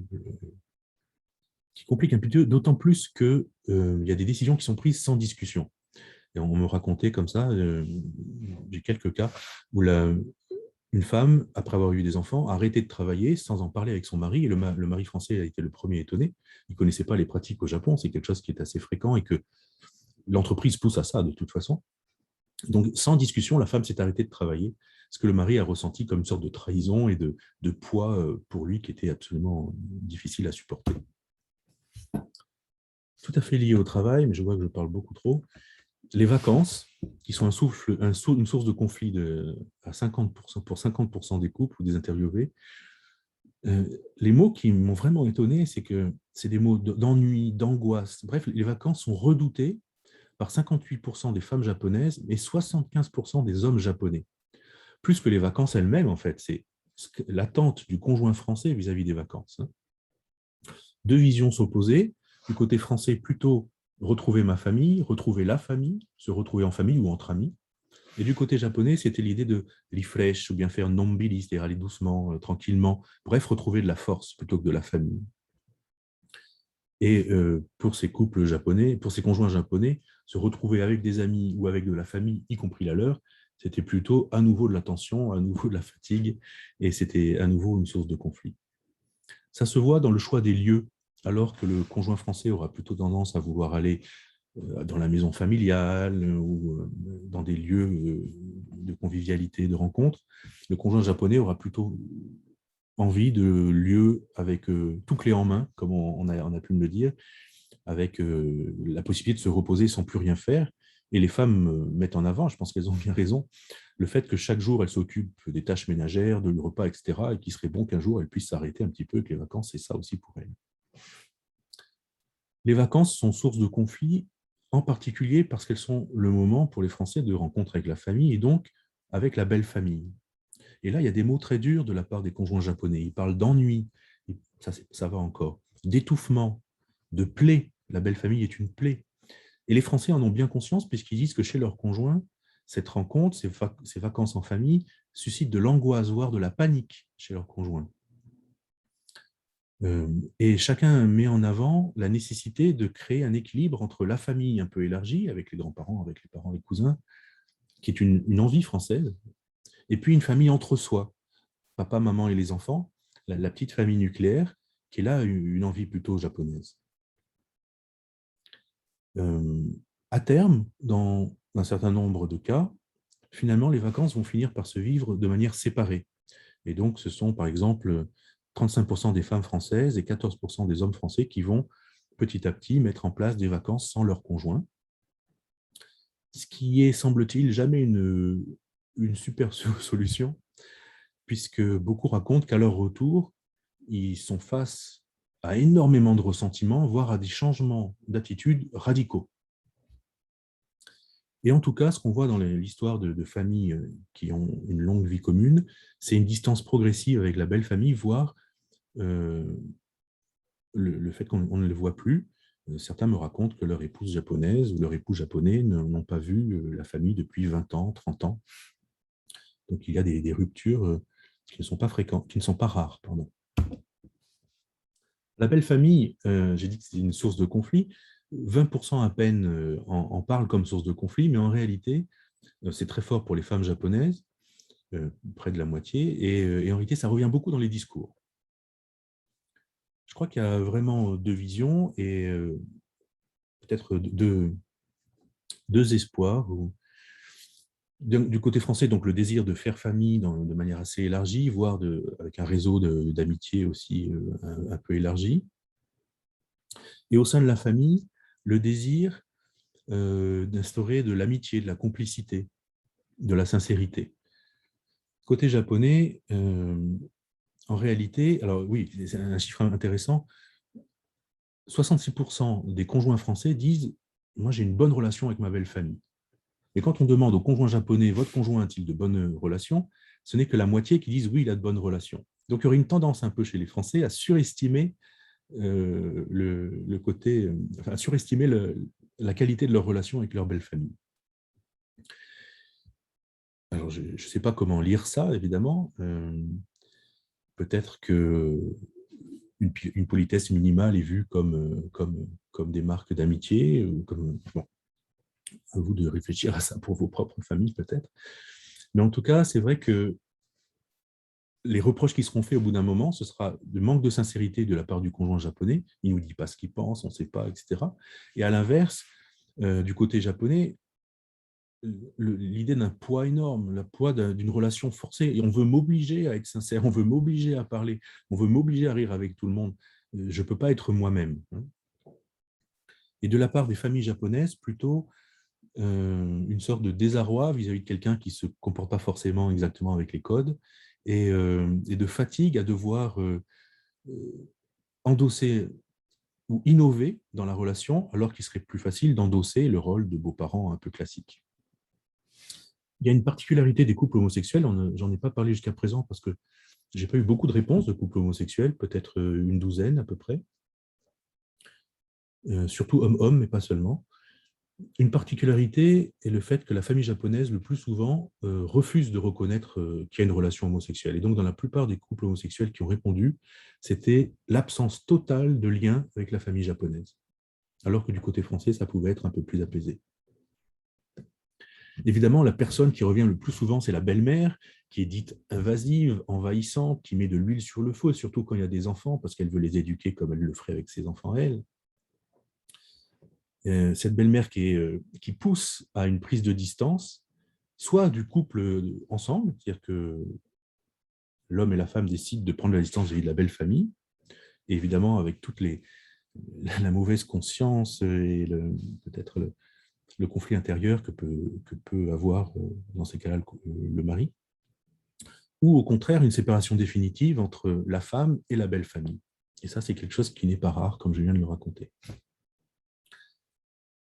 d'autant plus qu'il y a des décisions qui sont prises sans discussion. Et on me racontait comme ça, j'ai quelques cas où une femme, après avoir eu des enfants, a arrêté de travailler sans en parler avec son mari. Et le mari français a été le premier étonné. Il ne connaissait pas les pratiques au Japon. C'est quelque chose qui est assez fréquent et que l'entreprise pousse à ça de toute façon. Donc, sans discussion, la femme s'est arrêtée de travailler, ce que le mari a ressenti comme une sorte de trahison et de poids pour lui qui était absolument difficile à supporter. Tout à fait lié au travail, mais je vois que je parle beaucoup trop. Les vacances, qui sont une source de conflit à 50%, pour 50% des couples ou des interviewés, les mots qui m'ont vraiment étonné, c'est que c'est des mots d'ennui, d'angoisse. Bref, les vacances sont redoutées par 58% des femmes japonaises et 75% des hommes japonais. Plus que les vacances elles-mêmes, en fait. C'est l'attente du conjoint français vis-à-vis des vacances. Deux visions s'opposaient. Du côté français, plutôt retrouver ma famille, retrouver la famille, se retrouver en famille ou entre amis. Et du côté japonais, c'était l'idée de refresh ou bien faire nombili, c'est-à-dire aller doucement, tranquillement. Bref, retrouver de la force plutôt que de la famille. Et pour ces couples japonais, pour ces conjoints japonais, se retrouver avec des amis ou avec de la famille, y compris la leur, c'était plutôt à nouveau de la tension, à nouveau de la fatigue, et c'était à nouveau une source de conflit. Ça se voit dans le choix des lieux, alors que le conjoint français aura plutôt tendance à vouloir aller dans la maison familiale ou dans des lieux de convivialité, de rencontre. Le conjoint japonais aura plutôt envie de lieux avec tout clé en main, comme on a pu me le dire, avec la possibilité de se reposer sans plus rien faire. Et les femmes mettent en avant, je pense qu'elles ont bien raison, le fait que chaque jour, elles s'occupent des tâches ménagères, de repas, etc., et qu'il serait bon qu'un jour, elles puissent s'arrêter un petit peu, que les vacances, c'est ça aussi pour elles. Les vacances sont source de conflits, en particulier parce qu'elles sont le moment pour les Français de rencontre avec la famille et donc avec la belle famille. Et là, il y a des mots très durs de la part des conjoints japonais. Ils parlent d'ennui, ça va encore, d'étouffement, de plaie. La belle famille est une plaie. Et les Français en ont bien conscience puisqu'ils disent que chez leurs conjoints, cette rencontre, ces vacances en famille, suscitent de l'angoisse, voire de la panique chez leurs conjoints. Et chacun met en avant la nécessité de créer un équilibre entre la famille un peu élargie, avec les grands-parents, avec les parents, les cousins, qui est une envie française, et puis une famille entre soi, papa, maman et les enfants, la petite famille nucléaire, qui est là une envie plutôt japonaise. À terme, dans un certain nombre de cas, finalement, les vacances vont finir par se vivre de manière séparée. Et donc, ce sont par exemple 35% des femmes françaises et 14% des hommes français qui vont petit à petit mettre en place des vacances sans leur conjoint. Ce qui est, semble-t-il, jamais une super solution, puisque beaucoup racontent qu'à leur retour, ils sont face à énormément de ressentiments, voire à des changements d'attitude radicaux. Et en tout cas, ce qu'on voit dans l'histoire de familles qui ont une longue vie commune, c'est une distance progressive avec la belle famille, voire le fait qu'on ne le voit plus. Certains me racontent que leur épouse japonaise ou leur époux japonais n'ont pas vu la famille depuis 20 ans, 30 ans. Donc il y a des ruptures qui ne sont pas fréquentes, qui ne sont pas rares. Pardon. La belle famille, j'ai dit que c'est une source de conflit. 20% à peine en parlent comme source de conflit, mais en réalité, c'est très fort pour les femmes japonaises, près de la moitié, et en réalité, ça revient beaucoup dans les discours. Je crois qu'il y a vraiment deux visions et peut-être deux espoirs. Du côté français, donc le désir de faire famille de manière assez élargie, voire avec un réseau d'amitié aussi un peu élargi. Et au sein de la famille, le désir d'instaurer de l'amitié, de la complicité, de la sincérité. Côté japonais, en réalité, alors oui, c'est un chiffre intéressant, 66% des conjoints français disent « moi j'ai une bonne relation avec ma belle famille ». Et quand on demande aux conjoints japonais « votre conjoint a-t-il de bonnes relations ?», ce n'est que la moitié qui disent « oui, il a de bonnes relations ». Donc il y aurait une tendance un peu chez les Français à surestimer le côté, enfin, à surestimer la qualité de leur relation avec leur belle famille. Alors je ne sais pas comment lire ça, évidemment. Peut-être qu'une politesse minimale est vue comme des marques d'amitié, ou comme... Bon, à vous de réfléchir à ça pour vos propres familles, peut-être. Mais en tout cas, c'est vrai que les reproches qui seront faits au bout d'un moment, ce sera de manque de sincérité de la part du conjoint japonais. Il ne nous dit pas ce qu'il pense, on ne sait pas, etc. Et à l'inverse, du côté japonais, l'idée d'un poids énorme, le poids d'une relation forcée. Et on veut m'obliger à être sincère, on veut m'obliger à parler, on veut m'obliger à rire avec tout le monde. Je ne peux pas être moi-même. Et de la part des familles japonaises, plutôt une sorte de désarroi vis-à-vis de quelqu'un qui ne se comporte pas forcément exactement avec les codes, et de fatigue à devoir endosser ou innover dans la relation, alors qu'il serait plus facile d'endosser le rôle de beaux-parents un peu classique. Il y a une particularité des couples homosexuels, j'en ai pas parlé jusqu'à présent parce que je n'ai pas eu beaucoup de réponses de couples homosexuels, peut-être une douzaine à peu près, surtout hommes-hommes, mais pas seulement. Une particularité est le fait que la famille japonaise, le plus souvent, refuse de reconnaître qu'il y a une relation homosexuelle. Et donc, dans la plupart des couples homosexuels qui ont répondu, c'était l'absence totale de lien avec la famille japonaise. Alors que du côté français, ça pouvait être un peu plus apaisé. Évidemment, la personne qui revient le plus souvent, c'est la belle-mère, qui est dite invasive, envahissante, qui met de l'huile sur le feu, surtout quand il y a des enfants, parce qu'elle veut les éduquer comme elle le ferait avec ses enfants, elle. Cette belle-mère qui pousse à une prise de distance, soit du couple ensemble, c'est-à-dire que l'homme et la femme décident de prendre la distance vis-à-vis de la belle famille, et évidemment avec toute la mauvaise conscience et peut-être le conflit intérieur que peut avoir dans ces cas-là le mari, ou au contraire une séparation définitive entre la femme et la belle famille. Et ça, c'est quelque chose qui n'est pas rare, comme je viens de le raconter.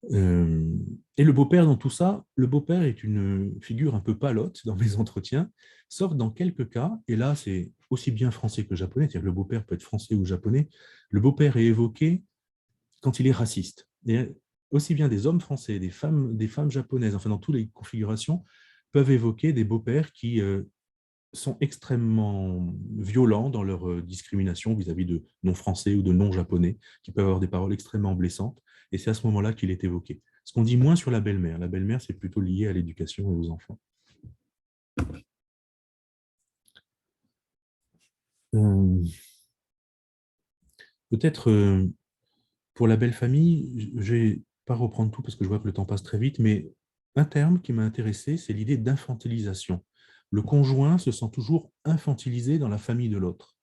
Et le beau-père dans tout ça, le beau-père est une figure un peu palote dans mes entretiens, sauf dans quelques cas, et là c'est aussi bien français que japonais, c'est-à-dire que le beau-père peut être français ou japonais, le beau-père est évoqué quand il est raciste. Et aussi bien des hommes français, des femmes japonaises, enfin dans toutes les configurations, peuvent évoquer des beaux-pères qui sont extrêmement violents dans leur discrimination vis-à-vis de non-français ou de non-japonais, qui peuvent avoir des paroles extrêmement blessantes, et c'est à ce moment-là qu'il est évoqué. Ce qu'on dit moins sur la belle-mère. La belle-mère, c'est plutôt lié à l'éducation et aux enfants. Peut-être pour la belle famille, je ne vais pas reprendre tout parce que je vois que le temps passe très vite, mais un terme qui m'a intéressé, c'est l'idée d'infantilisation. Le conjoint se sent toujours infantilisé dans la famille de l'autre.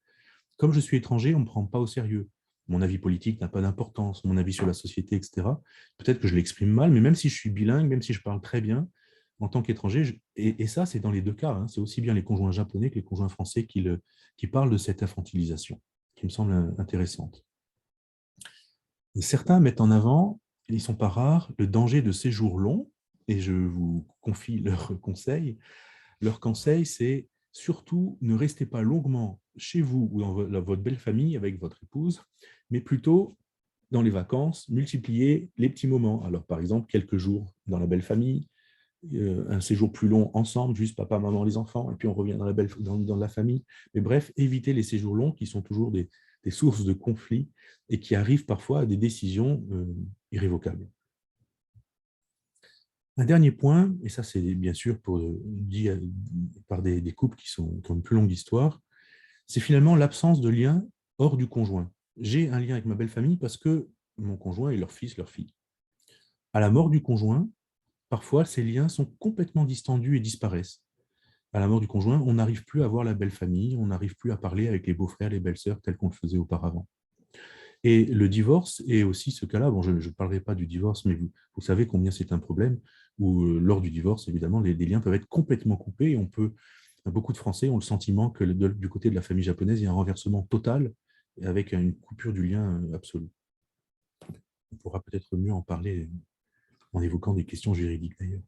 Comme je suis étranger, on ne me prend pas au sérieux. Mon avis politique n'a pas d'importance, mon avis sur la société, etc. Peut-être que je l'exprime mal, mais même si je suis bilingue, même si je parle très bien, en tant qu'étranger, et ça, c'est dans les deux cas, hein, c'est aussi bien les conjoints japonais que les conjoints français qui parlent de cette infantilisation. qui me semble intéressante. Certains mettent en avant, ils ne sont pas rares, le danger de séjours longs, et je vous confie leur conseil. Leur conseil, c'est surtout ne restez pas longuement chez vous ou dans votre belle famille avec votre épouse, mais plutôt dans les vacances, multipliez les petits moments. Alors, par exemple, quelques jours dans la belle famille, un séjour plus long ensemble, juste papa, maman, les enfants, et puis on revient dans la famille. Mais bref, évitez les séjours longs qui sont toujours des sources de conflits et qui arrivent parfois à des décisions irrévocables. Un dernier point, et ça c'est bien sûr dit par des couples qui ont une plus longue histoire, c'est finalement l'absence de lien hors du conjoint. J'ai un lien avec ma belle famille parce que mon conjoint et leur fils, leur fille. À la mort du conjoint, parfois ces liens sont complètement distendus et disparaissent. À la mort du conjoint, on n'arrive plus à voir la belle famille, on n'arrive plus à parler avec les beaux-frères, les belles-sœurs, tel qu'on le faisait auparavant. Et le divorce est aussi ce cas-là. Bon, je ne parlerai pas du divorce, mais vous savez combien c'est un problème, où lors du divorce, évidemment, les liens peuvent être complètement coupés. Et beaucoup de Français ont le sentiment que du côté de la famille japonaise, il y a un renversement total, avec une coupure du lien absolu. On pourra peut-être mieux en parler en évoquant des questions juridiques, d'ailleurs.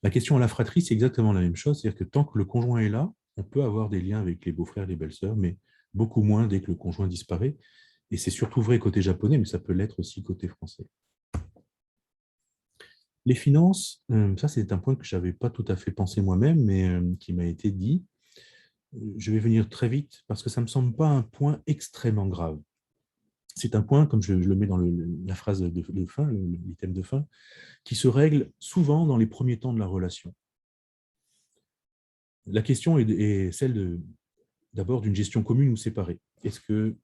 La question à la fratrie, c'est exactement la même chose. C'est-à-dire que tant que le conjoint est là, on peut avoir des liens avec les beaux-frères, les belles-sœurs, mais beaucoup moins dès que le conjoint disparaît. Et c'est surtout vrai côté japonais, mais ça peut l'être aussi côté français. Les finances, ça c'est un point que je n'avais pas tout à fait pensé moi-même, mais qui m'a été dit. Je vais venir très vite parce que ça ne me semble pas un point extrêmement grave. C'est un point, comme je le mets dans la phrase de fin, l'item de fin, qui se règle souvent dans les premiers temps de la relation. La question est celle d'abord d'une gestion commune ou séparée. Est-ce que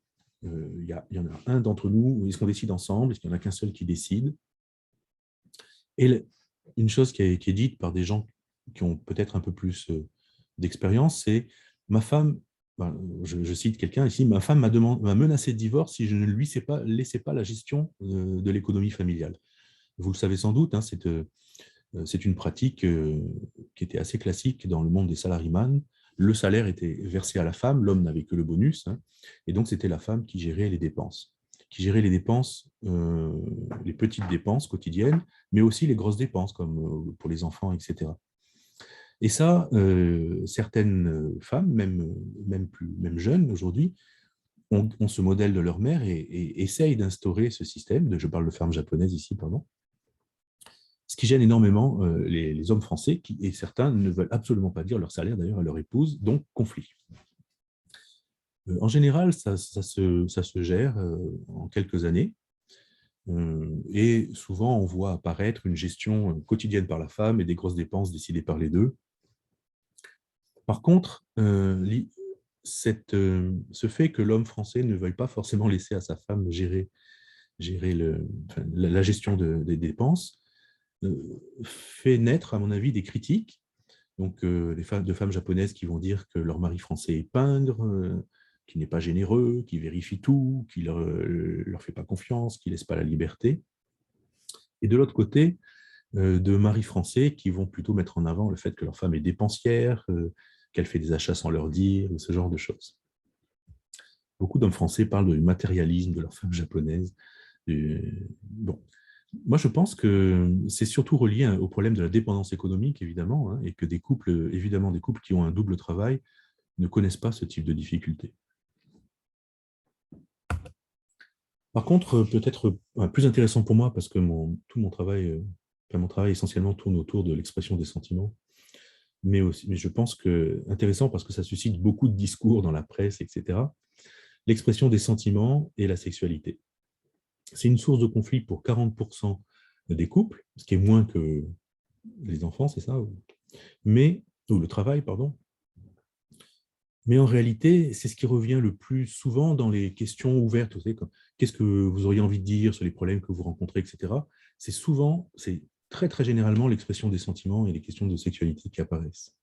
il y en a un d'entre nous, est-ce qu'on décide ensemble, est-ce qu'il n'y en a qu'un seul qui décide? Et une chose qui est dite par des gens qui ont peut-être un peu plus d'expérience, c'est ma femme, je cite quelqu'un ici, ma femme m'a menacé de divorce si je ne lui laissais pas la gestion de l'économie familiale. Vous le savez sans doute, hein, c'est une pratique qui était assez classique dans le monde des salariman. Le salaire était versé à la femme, l'homme n'avait que le bonus, hein, et donc c'était la femme qui gérait les dépenses. Les petites dépenses quotidiennes, mais aussi les grosses dépenses, comme pour les enfants, etc. Et ça, certaines femmes, même jeunes aujourd'hui, ont ce modèle de leur mère et essayent d'instaurer ce système, je parle de ferme japonaise ici, pardon, ce qui gêne énormément les hommes français, et certains ne veulent absolument pas dire leur salaire d'ailleurs à leur épouse, donc conflit. En général, ça se gère en quelques années, et souvent on voit apparaître une gestion quotidienne par la femme et des grosses dépenses décidées par les deux. Par contre, ce fait que l'homme français ne veuille pas forcément laisser à sa femme gérer la gestion des dépenses, fait naître, à mon avis, des critiques. Donc, de femmes japonaises qui vont dire que leur mari français est pingre, qui n'est pas généreux, qui vérifie tout, qui leur fait pas confiance, qui laisse pas la liberté. Et de l'autre côté, de maris français qui vont plutôt mettre en avant le fait que leur femme est dépensière, qu'elle fait des achats sans leur dire, ce genre de choses. Beaucoup d'hommes français parlent du matérialisme de leur femme japonaise. Bon. Moi, je pense que c'est surtout relié au problème de la dépendance économique, évidemment, hein, et que des couples qui ont un double travail ne connaissent pas ce type de difficultés. Par contre, peut-être plus intéressant pour moi, parce que tout mon travail essentiellement tourne autour de l'expression des sentiments, mais je pense que intéressant parce que ça suscite beaucoup de discours dans la presse, etc. L'expression des sentiments et la sexualité. C'est une source de conflit pour 40% des couples, ce qui est moins que les enfants, c'est ça, ou le travail, pardon. Mais en réalité, c'est ce qui revient le plus souvent dans les questions ouvertes. Vous savez, qu'est-ce que vous auriez envie de dire sur les problèmes que vous rencontrez, etc. C'est très très généralement l'expression des sentiments et les questions de sexualité qui apparaissent.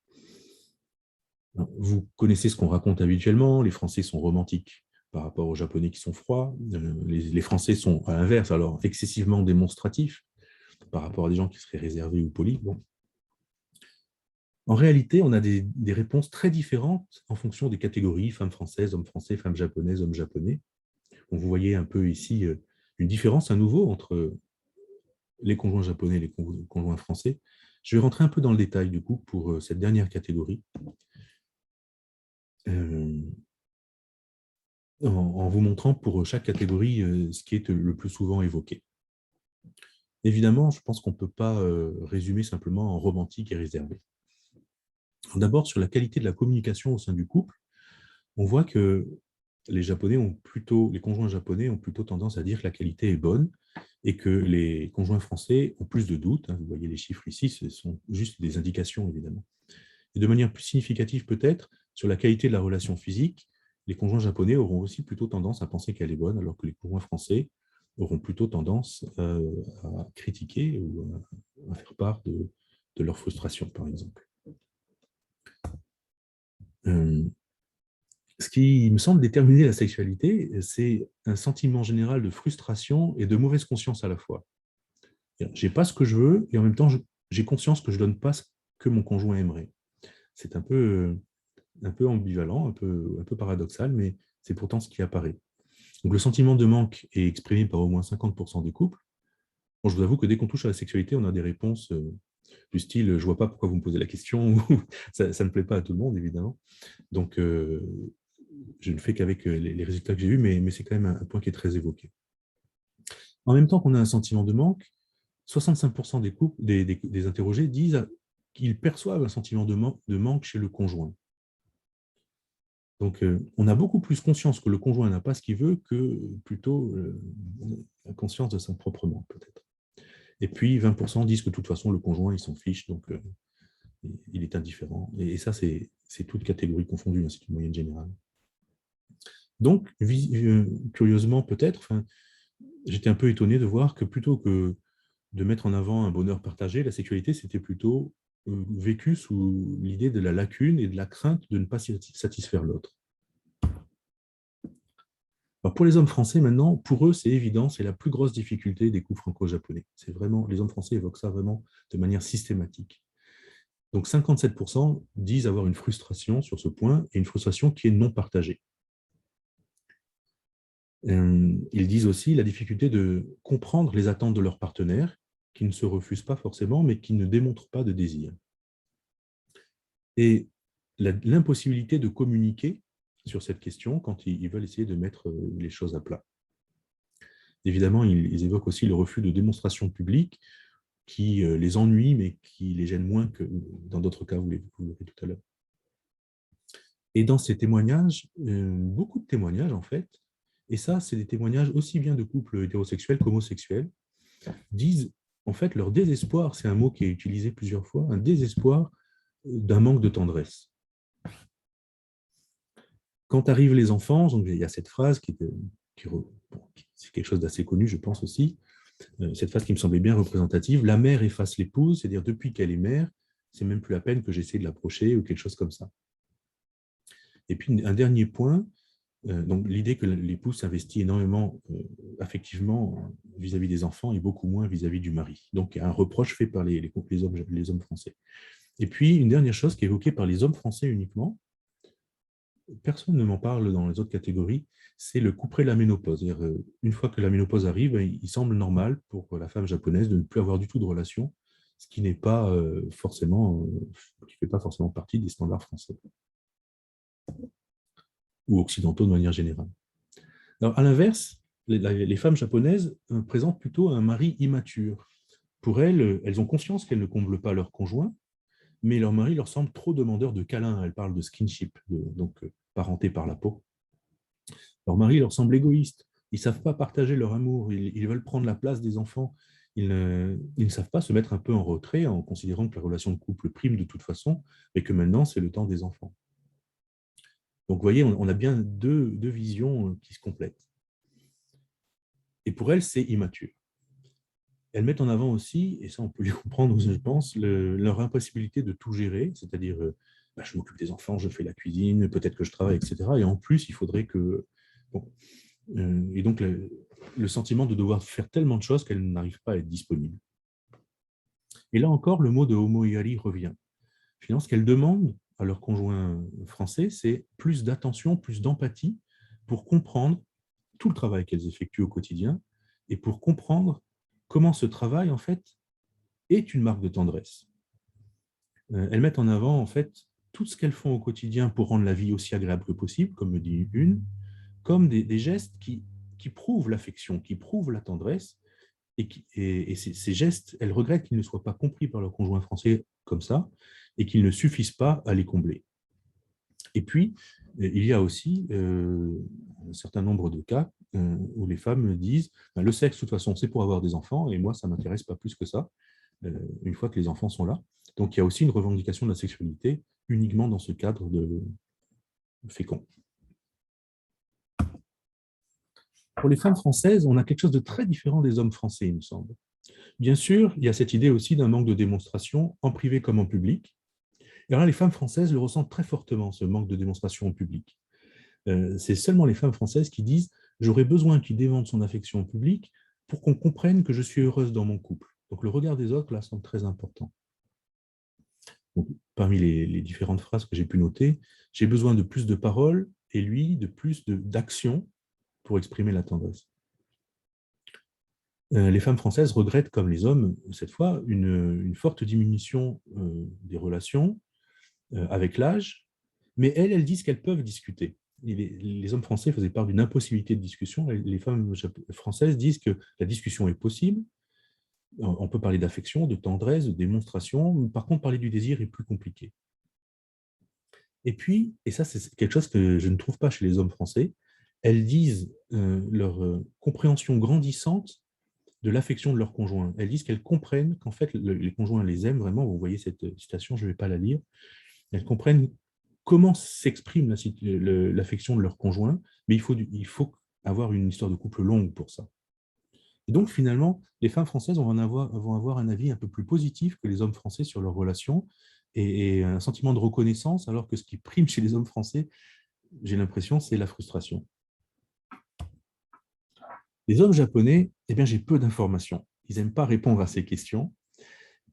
Vous connaissez ce qu'on raconte habituellement, les Français sont romantiques par rapport aux Japonais qui sont froids. Les Français sont, à l'inverse, alors excessivement démonstratifs par rapport à des gens qui seraient réservés ou polis. Bon. En réalité, on a des réponses très différentes en fonction des catégories, femmes françaises, hommes français, femmes japonaises, hommes japonais. Donc, vous voyez un peu ici une différence à nouveau entre les conjoints japonais et les conjoints français. Je vais rentrer un peu dans le détail du coup pour cette dernière catégorie, en vous montrant pour chaque catégorie ce qui est le plus souvent évoqué. Évidemment, je pense qu'on ne peut pas résumer simplement en romantique et réservé. D'abord, sur la qualité de la communication au sein du couple, on voit que les conjoints japonais ont plutôt tendance à dire que la qualité est bonne et que les conjoints français ont plus de doutes. Vous voyez les chiffres ici, ce sont juste des indications, évidemment. Et de manière plus significative peut-être, sur la qualité de la relation physique, les conjoints japonais auront aussi plutôt tendance à penser qu'elle est bonne, alors que les conjoints français auront plutôt tendance à critiquer ou à faire part de leur frustration, par exemple. Ce qui me semble déterminer la sexualité, c'est un sentiment général de frustration et de mauvaise conscience à la fois. Je n'ai pas ce que je veux et en même temps, j'ai conscience que je ne donne pas ce que mon conjoint aimerait. C'est un peu ambivalent, un peu paradoxal, mais c'est pourtant ce qui apparaît. Donc, le sentiment de manque est exprimé par au moins 50% des couples. Bon, je vous avoue que dès qu'on touche à la sexualité, on a des réponses du style « je ne vois pas pourquoi vous me posez la question » ou « ça ne plaît pas à tout le monde, évidemment ». Donc, je ne fais qu'avec les résultats que j'ai eus, mais c'est quand même un point qui est très évoqué. En même temps qu'on a un sentiment de manque, 65% des couples, des interrogés disent qu'ils perçoivent un sentiment de manque chez le conjoint. Donc, on a beaucoup plus conscience que le conjoint n'a pas ce qu'il veut que plutôt la conscience de son propre manque, peut-être. Et puis, 20% disent que de toute façon, le conjoint, il s'en fiche, donc il est indifférent. Et ça, c'est toute catégorie confondue, hein, c'est une moyenne générale. Donc, curieusement, peut-être, j'étais un peu étonné de voir que plutôt que de mettre en avant un bonheur partagé, la sexualité, c'était plutôt vécu sous l'idée de la lacune et de la crainte de ne pas satisfaire l'autre. Pour les hommes français, maintenant, pour eux, c'est évident, c'est la plus grosse difficulté des couples franco-japonais. C'est vraiment, les hommes français évoquent ça vraiment de manière systématique. Donc 57% disent avoir une frustration sur ce point, et une frustration qui est non partagée. Ils disent aussi la difficulté de comprendre les attentes de leur partenaire, qui ne se refusent pas forcément, mais qui ne démontrent pas de désir. Et l'impossibilité de communiquer sur cette question quand ils veulent essayer de mettre les choses à plat. Évidemment, ils évoquent aussi le refus de démonstration publique qui les ennuie, mais qui les gêne moins que dans d'autres cas, vous l'avez tout à l'heure. Et dans ces témoignages, beaucoup de témoignages en fait, et ça, c'est des témoignages aussi bien de couples hétérosexuels qu'homosexuels, disent en fait leur désespoir, c'est un mot qui est utilisé plusieurs fois, un désespoir d'un manque de tendresse. Quand arrivent les enfants, donc il y a cette phrase c'est quelque chose d'assez connu, je pense aussi, cette phrase qui me semblait bien représentative, la mère efface l'épouse, c'est-à-dire depuis qu'elle est mère, c'est même plus la peine que j'essaie de l'approcher ou quelque chose comme ça. Et puis un dernier point, donc l'idée que l'épouse s'investit énormément affectivement vis-à-vis des enfants et beaucoup moins vis-à-vis du mari. Donc il y a un reproche fait par les hommes français. Et puis une dernière chose qui est évoquée par les hommes français uniquement, personne ne m'en parle dans les autres catégories, c'est le couperet de la ménopause. Une fois que la ménopause arrive, il semble normal pour la femme japonaise de ne plus avoir du tout de relation, ce qui n'est pas qui fait pas forcément partie des standards français ou occidentaux de manière générale. Alors, à l'inverse, les femmes japonaises présentent plutôt un mari immature. Pour elles, elles ont conscience qu'elles ne comblent pas leur conjoint, mais leur mari leur semble trop demandeur de câlins. Elles parlent de skinship, donc parenté par la peau. Leur mari leur semble égoïste. Ils ne savent pas partager leur amour. Ils veulent prendre la place des enfants. Ils ne savent pas se mettre un peu en retrait en considérant que la relation de couple prime de toute façon, mais que maintenant, c'est le temps des enfants. Donc, vous voyez, on a bien deux visions qui se complètent. Et pour elles, c'est immature. Elles mettent en avant aussi, et ça on peut les comprendre, je pense, leur impossibilité de tout gérer, c'est-à-dire je m'occupe des enfants, je fais la cuisine, peut-être que je travaille, etc. Et en plus, il faudrait que... Bon, et donc, le sentiment de devoir faire tellement de choses qu'elles n'arrivent pas à être disponibles. Et là encore, le mot de homoiari revient. finalement, ce qu'elles demandent à leur conjoint français, c'est plus d'attention, plus d'empathie pour comprendre tout le travail qu'elles effectuent au quotidien et pour comprendre comment ce travail, en fait, est une marque de tendresse. Elles mettent en avant, en fait, tout ce qu'elles font au quotidien pour rendre la vie aussi agréable que possible, comme me dit une, comme des gestes qui prouvent l'affection, qui prouvent la tendresse, et ces gestes, elles regrettent qu'ils ne soient pas compris par leur conjoint français comme ça, et qu'ils ne suffisent pas à les combler. Et puis, il y a aussi un certain nombre de cas où les femmes disent le sexe, de toute façon, c'est pour avoir des enfants, et moi, ça ne m'intéresse pas plus que ça, une fois que les enfants sont là. Donc, il y a aussi une revendication de la sexualité uniquement dans ce cadre de fécond. Pour les femmes françaises, on a quelque chose de très différent des hommes français, il me semble. Bien sûr, il y a cette idée aussi d'un manque de démonstration, en privé comme en public. Et alors là, les femmes françaises le ressentent très fortement, ce manque de démonstration en public. C'est seulement les femmes françaises qui disent « j'aurais besoin qu'il démontre son affection en public pour qu'on comprenne que je suis heureuse dans mon couple ». Donc le regard des autres, là, semble très important. Donc, parmi les différentes phrases que j'ai pu noter, j'ai besoin de plus de paroles et lui, de plus d'action pour exprimer la tendresse. Les femmes françaises regrettent, comme les hommes, cette fois, une forte diminution des relations avec l'âge, mais elles disent qu'elles peuvent discuter. Les hommes français faisaient part d'une impossibilité de discussion, et les femmes françaises disent que la discussion est possible. On peut parler d'affection, de tendresse, de démonstration, par contre, parler du désir est plus compliqué. Et puis, et ça c'est quelque chose que je ne trouve pas chez les hommes français, elles disent leur compréhension grandissante de l'affection de leur conjoint. Elles disent qu'elles comprennent qu'en fait, les conjoints les aiment vraiment. Vous voyez cette citation, je ne vais pas la lire. Elles comprennent comment s'exprime l'affection de leur conjoint, mais il faut avoir une histoire de couple longue pour ça. Et donc, finalement, les femmes françaises vont avoir un avis un peu plus positif que les hommes français sur leurs relations et un sentiment de reconnaissance, alors que ce qui prime chez les hommes français, j'ai l'impression, c'est la frustration. Les hommes japonais, eh bien, j'ai peu d'informations. Ils n'aiment pas répondre à ces questions.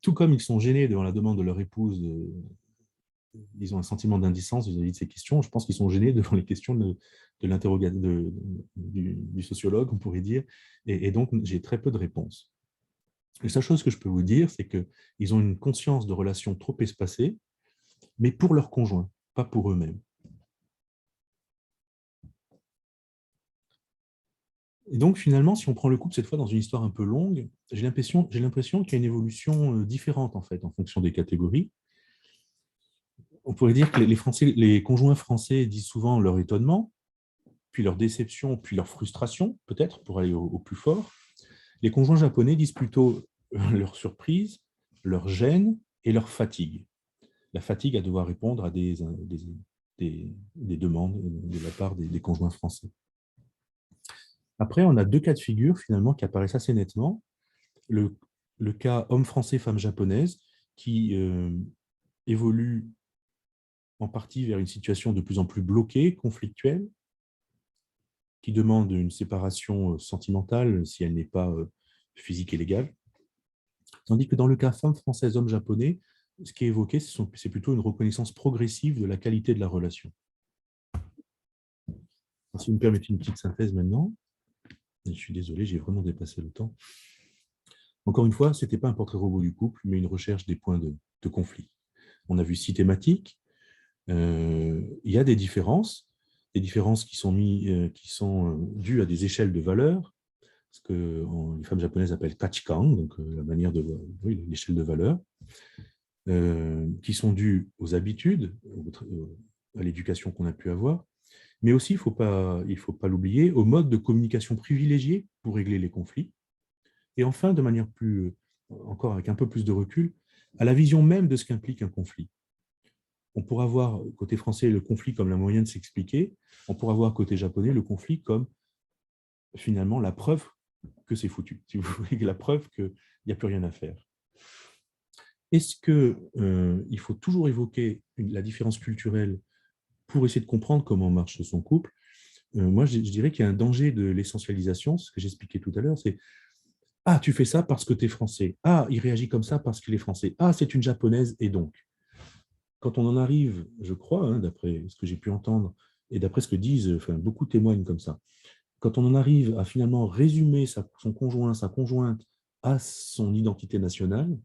Tout comme ils sont gênés devant la demande de leur épouse, ils ont un sentiment d'indécence vis-à-vis de ces questions. Je pense qu'ils sont gênés devant les questions du sociologue, on pourrait dire. Et donc, j'ai très peu de réponses. La seule chose que je peux vous dire, c'est qu'ils ont une conscience de relations trop espacées, mais pour leur conjoint, pas pour eux-mêmes. Et donc, finalement, si on prend le couple cette fois dans une histoire un peu longue, j'ai l'impression qu'il y a une évolution différente, en fait, en fonction des catégories. On pourrait dire que les conjoints français disent souvent leur étonnement, puis leur déception, puis leur frustration, peut-être, pour aller au plus fort. Les conjoints japonais disent plutôt leur surprise, leur gêne et leur fatigue. La fatigue à devoir répondre à des demandes de la part des conjoints français. Après, on a deux cas de figure, finalement, qui apparaissent assez nettement. Le cas homme français, femme japonaise, qui évolue en partie vers une situation de plus en plus bloquée, conflictuelle, qui demande une séparation sentimentale si elle n'est pas physique et légale. Tandis que dans le cas femme française, homme japonais, ce qui est évoqué, c'est plutôt une reconnaissance progressive de la qualité de la relation. Alors, si vous me permettez une petite synthèse maintenant, je suis désolé, j'ai vraiment dépassé le temps. Encore une fois, ce n'était pas un portrait robot du couple, mais une recherche des points de conflit. On a vu 6 thématiques. Il y a des différences qui sont dues à des échelles de valeurs, ce que les femmes japonaises appellent kachikan, donc la manière de l'échelle de valeurs, qui sont dues aux habitudes, à l'éducation qu'on a pu avoir, mais aussi, il ne faut pas l'oublier, au mode de communication privilégié pour régler les conflits. Et enfin, de manière encore avec un peu plus de recul, à la vision même de ce qu'implique un conflit. On pourra voir, côté français, le conflit comme la moyen de s'expliquer. On pourra voir, côté japonais, le conflit comme, finalement, la preuve que c'est foutu. Si vous voulez, la preuve qu'il n'y a plus rien à faire. Est-ce qu'il faut toujours évoquer la différence culturelle pour essayer de comprendre comment marche son couple? Moi, je dirais qu'il y a un danger de l'essentialisation, ce que j'expliquais tout à l'heure, c'est « Ah, tu fais ça parce que tu es français. Ah, il réagit comme ça parce qu'il est français. Ah, c'est une japonaise, et donc ». quand on en arrive, je crois, hein, d'après ce que j'ai pu entendre, et d'après ce que disent, enfin, beaucoup témoignent comme ça, quand on en arrive à finalement résumer son conjoint, sa conjointe à son identité nationale,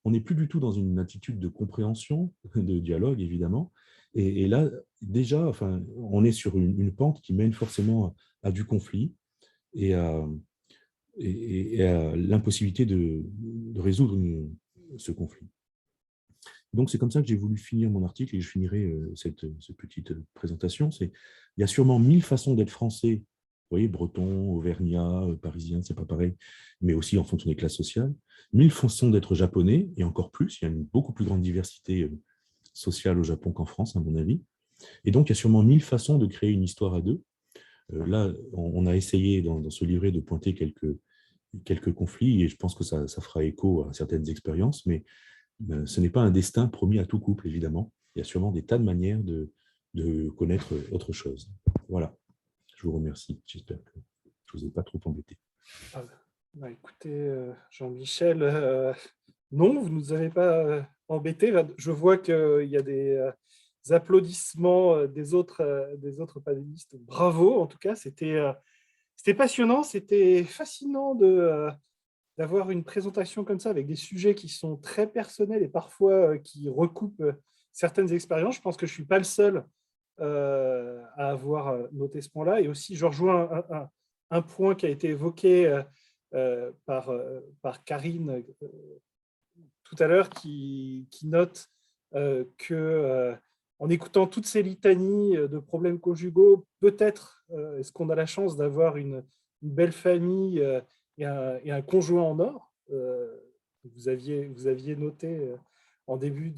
on n'est plus du tout dans une attitude de compréhension, de dialogue évidemment. Et là, déjà, enfin, on est sur une pente qui mène forcément à du conflit et à l'impossibilité de résoudre ce conflit. Donc, c'est comme ça que j'ai voulu finir mon article et je finirai cette petite présentation. Il y a sûrement 1000 façons d'être français. Vous voyez, breton, auvergnat, parisien, c'est pas pareil, mais aussi en fonction des classes sociales. 1000 façons d'être japonais, et encore plus. Il y a une beaucoup plus grande diversité sociale au Japon qu'en France, à mon avis. Et donc, il y a sûrement 1000 façons de créer une histoire à deux. Là, on a essayé dans ce livret de pointer quelques conflits, et je pense que ça fera écho à certaines expériences, mais ce n'est pas un destin promis à tout couple, évidemment. Il y a sûrement des tas de manières de connaître autre chose. Voilà. Je vous remercie. J'espère que je ne vous ai pas trop embêté. Écoutez, Jean-Michel, non, vous ne nous avez pas embêté. Je vois qu'il y a des applaudissements des autres panélistes. Bravo, en tout cas, c'était passionnant, c'était fascinant d'avoir une présentation comme ça avec des sujets qui sont très personnels et parfois qui recoupent certaines expériences. Je pense que je ne suis pas le seul à avoir noté ce point-là. Et aussi, je rejoins un point qui a été évoqué par Karine tout à l'heure, qui note que en écoutant toutes ces litanies de problèmes conjugaux, peut-être est-ce qu'on a la chance d'avoir une belle famille et un conjoint en or. Vous aviez noté en début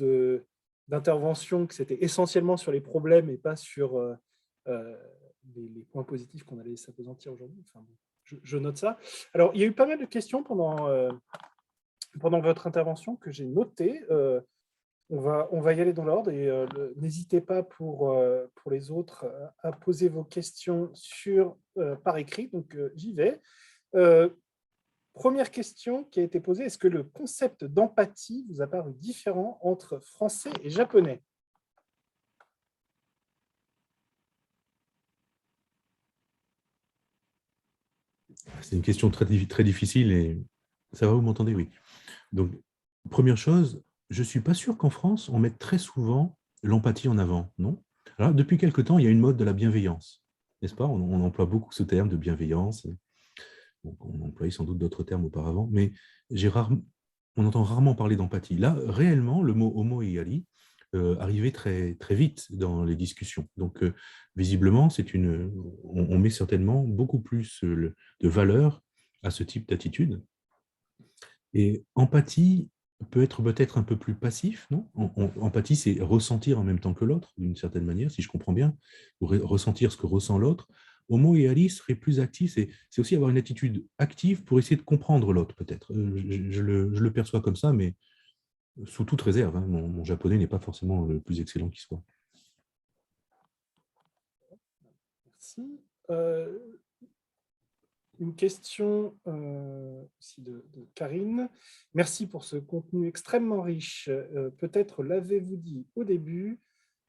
d'intervention que c'était essentiellement sur les problèmes et pas sur les points positifs qu'on allait s'apesantir aujourd'hui. Enfin, je note ça. Alors, il y a eu pas mal de questions pendant votre intervention que j'ai notées. On va y aller dans l'ordre et n'hésitez pas pour les autres à poser vos questions par écrit. Donc, j'y vais. Première question qui a été posée, est-ce que le concept d'empathie vous a paru différent entre français et japonais? C'est une question très difficile et ça va, vous m'entendez? Oui. Donc, première chose, je ne suis pas sûr qu'en France, on mette très souvent l'empathie en avant, non? Alors, depuis quelque temps, il y a une mode de la bienveillance, n'est-ce pas? On emploie beaucoup ce terme de bienveillance. Donc, on employait sans doute d'autres termes auparavant, mais on entend rarement parler d'empathie. Là, réellement, le mot homo-iari arrivait très, très vite dans les discussions. Donc, visiblement, on met certainement beaucoup plus de valeur à ce type d'attitude. Et empathie peut être peut-être un peu plus passif, non? Empathie, c'est ressentir en même temps que l'autre, d'une certaine manière, si je comprends bien, ou ressentir ce que ressent l'autre. Homo et Ali serait plus actif, c'est aussi avoir une attitude active pour essayer de comprendre l'autre, peut-être. Je le perçois comme ça, mais sous toute réserve. Hein, mon japonais n'est pas forcément le plus excellent qui soit. Merci. Une question aussi de Karine. Merci pour ce contenu extrêmement riche. Peut-être l'avez-vous dit au début,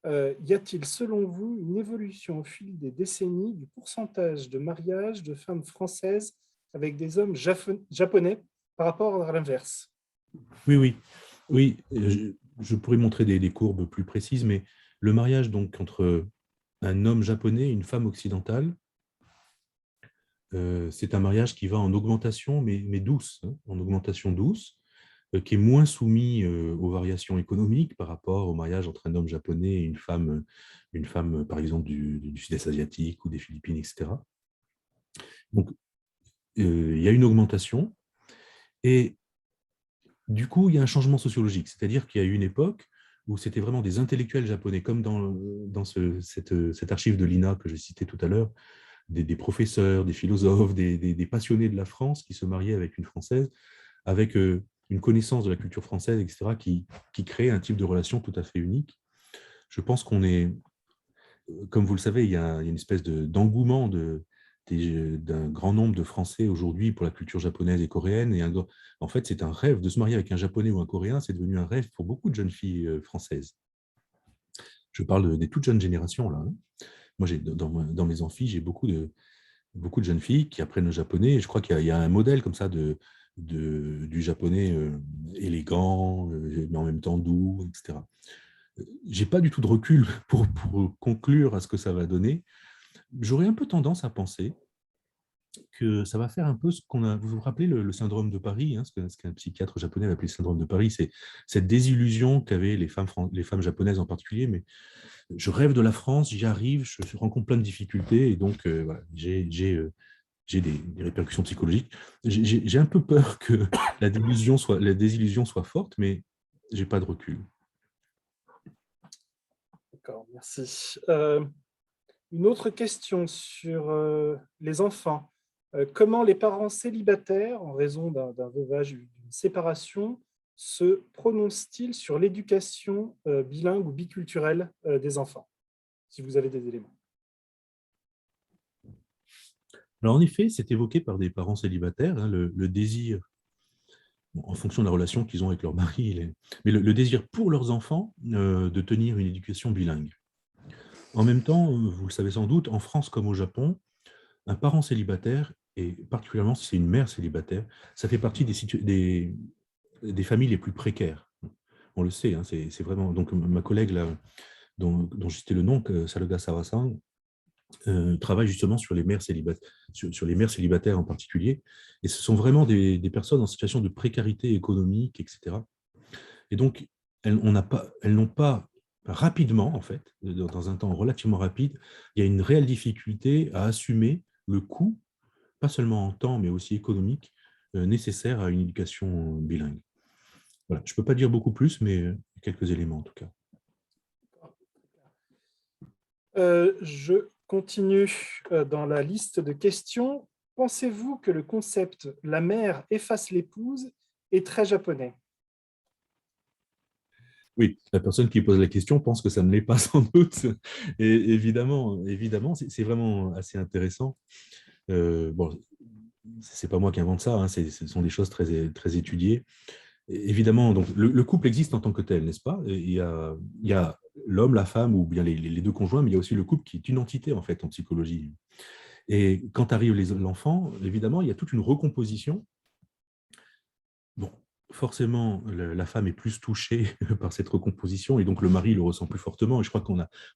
y a-t-il selon vous une évolution au fil des décennies du pourcentage de mariages de femmes françaises avec des hommes japonais par rapport à l'inverse? Oui. Je pourrais montrer des courbes plus précises, mais le mariage donc entre un homme japonais et une femme occidentale, c'est un mariage qui va en augmentation, mais douce, hein, en augmentation douce, qui est moins soumis aux variations économiques par rapport au mariage entre un homme japonais et une femme par exemple, du sud-est asiatique ou des Philippines, etc. Donc, il y a une augmentation, et du coup, il y a un changement sociologique, c'est-à-dire qu'il y a eu une époque où c'était vraiment des intellectuels japonais, comme dans cette archive de l'INA que j'ai citée tout à l'heure, des professeurs, des philosophes, des passionnés de la France qui se mariaient avec une Française, avec une connaissance de la culture française, etc., qui crée un type de relation tout à fait unique. Je pense qu'on est, comme vous le savez, il y a une espèce d'engouement d'un grand nombre de Français aujourd'hui pour la culture japonaise et coréenne. Et en fait, c'est un rêve de se marier avec un Japonais ou un Coréen, c'est devenu un rêve pour beaucoup de jeunes filles françaises. Je parle des toutes jeunes générations, là. Moi, dans mes amphis, j'ai beaucoup de jeunes filles qui apprennent le japonais. Et je crois qu'il y a un modèle comme ça du japonais élégant, mais en même temps doux, etc. J'ai pas du tout de recul pour conclure à ce que ça va donner. J'aurais un peu tendance à penser que ça va faire un peu ce qu'on a. Vous vous rappelez le syndrome de Paris, hein, ce qu'un psychiatre japonais a appelé le syndrome de Paris, c'est cette désillusion qu'avaient les femmes japonaises en particulier. Mais je rêve de la France, j'y arrive, je rencontre plein de difficultés, et donc voilà, j'ai des répercussions psychologiques. J'ai un peu peur que la désillusion soit forte, mais j'ai pas de recul. D'accord, merci. Une autre question sur les enfants. Comment les parents célibataires, en raison d'un veuvage, d'une séparation, se prononcent-ils sur l'éducation bilingue ou biculturelle des enfants, si vous avez des éléments? Alors en effet, c'est évoqué par des parents célibataires, hein, le désir, bon, en fonction de la relation qu'ils ont avec leur mari, mais le désir pour leurs enfants de tenir une éducation bilingue. En même temps, vous le savez sans doute, en France comme au Japon, un parent célibataire, et particulièrement si c'est une mère célibataire, ça fait partie des familles les plus précaires. On le sait, hein, c'est vraiment. Donc, ma collègue, là, dont je citais le nom, Saloga Sawasan, travaille justement sur les mères célibataires, sur les mères célibataires en particulier. Et ce sont vraiment des personnes en situation de précarité économique, etc. Et donc, elles n'ont pas rapidement, en fait, dans un temps relativement rapide, il y a une réelle difficulté à assumer le coût, pas seulement en temps, mais aussi économique, nécessaire à une éducation bilingue. Voilà. Je ne peux pas dire beaucoup plus, mais quelques éléments en tout cas. Je continue dans la liste de questions. Pensez-vous que le concept « la mère efface l'épouse » est très japonais? Oui, la personne qui pose la question pense que ça ne l'est pas sans doute. Et évidemment, c'est vraiment assez intéressant. Bon, c'est pas moi qui invente ça, hein, ce sont des choses très, très étudiées. Et évidemment, donc, le couple existe en tant que tel, n'est-ce pas? Il y a l'homme, la femme, ou bien les deux conjoints, mais il y a aussi le couple qui est une entité, en fait, en psychologie. Et quand arrive l'enfant, évidemment, il y a toute une recomposition. Bon, forcément, la femme est plus touchée par cette recomposition, et donc le mari le ressent plus fortement. Et je crois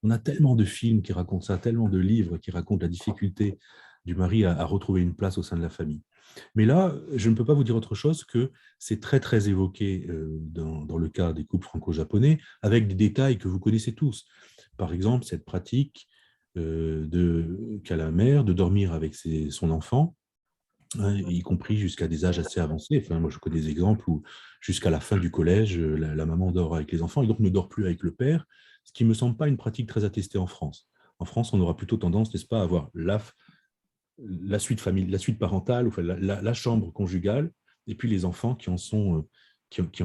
on a tellement de films qui racontent ça, tellement de livres qui racontent la difficulté du mari à retrouver une place au sein de la famille. Mais là, je ne peux pas vous dire autre chose que c'est très, très évoqué dans le cas des couples franco-japonais, avec des détails que vous connaissez tous. Par exemple, cette pratique qu'a la mère de dormir avec son enfant, hein, y compris jusqu'à des âges assez avancés. Enfin, moi, je connais des exemples où, jusqu'à la fin du collège, la maman dort avec les enfants et donc ne dort plus avec le père, ce qui ne me semble pas une pratique très attestée en France. En France, on aura plutôt tendance, n'est-ce pas, à avoir la suite la suite parentale, enfin, la chambre conjugale, et puis les enfants qui en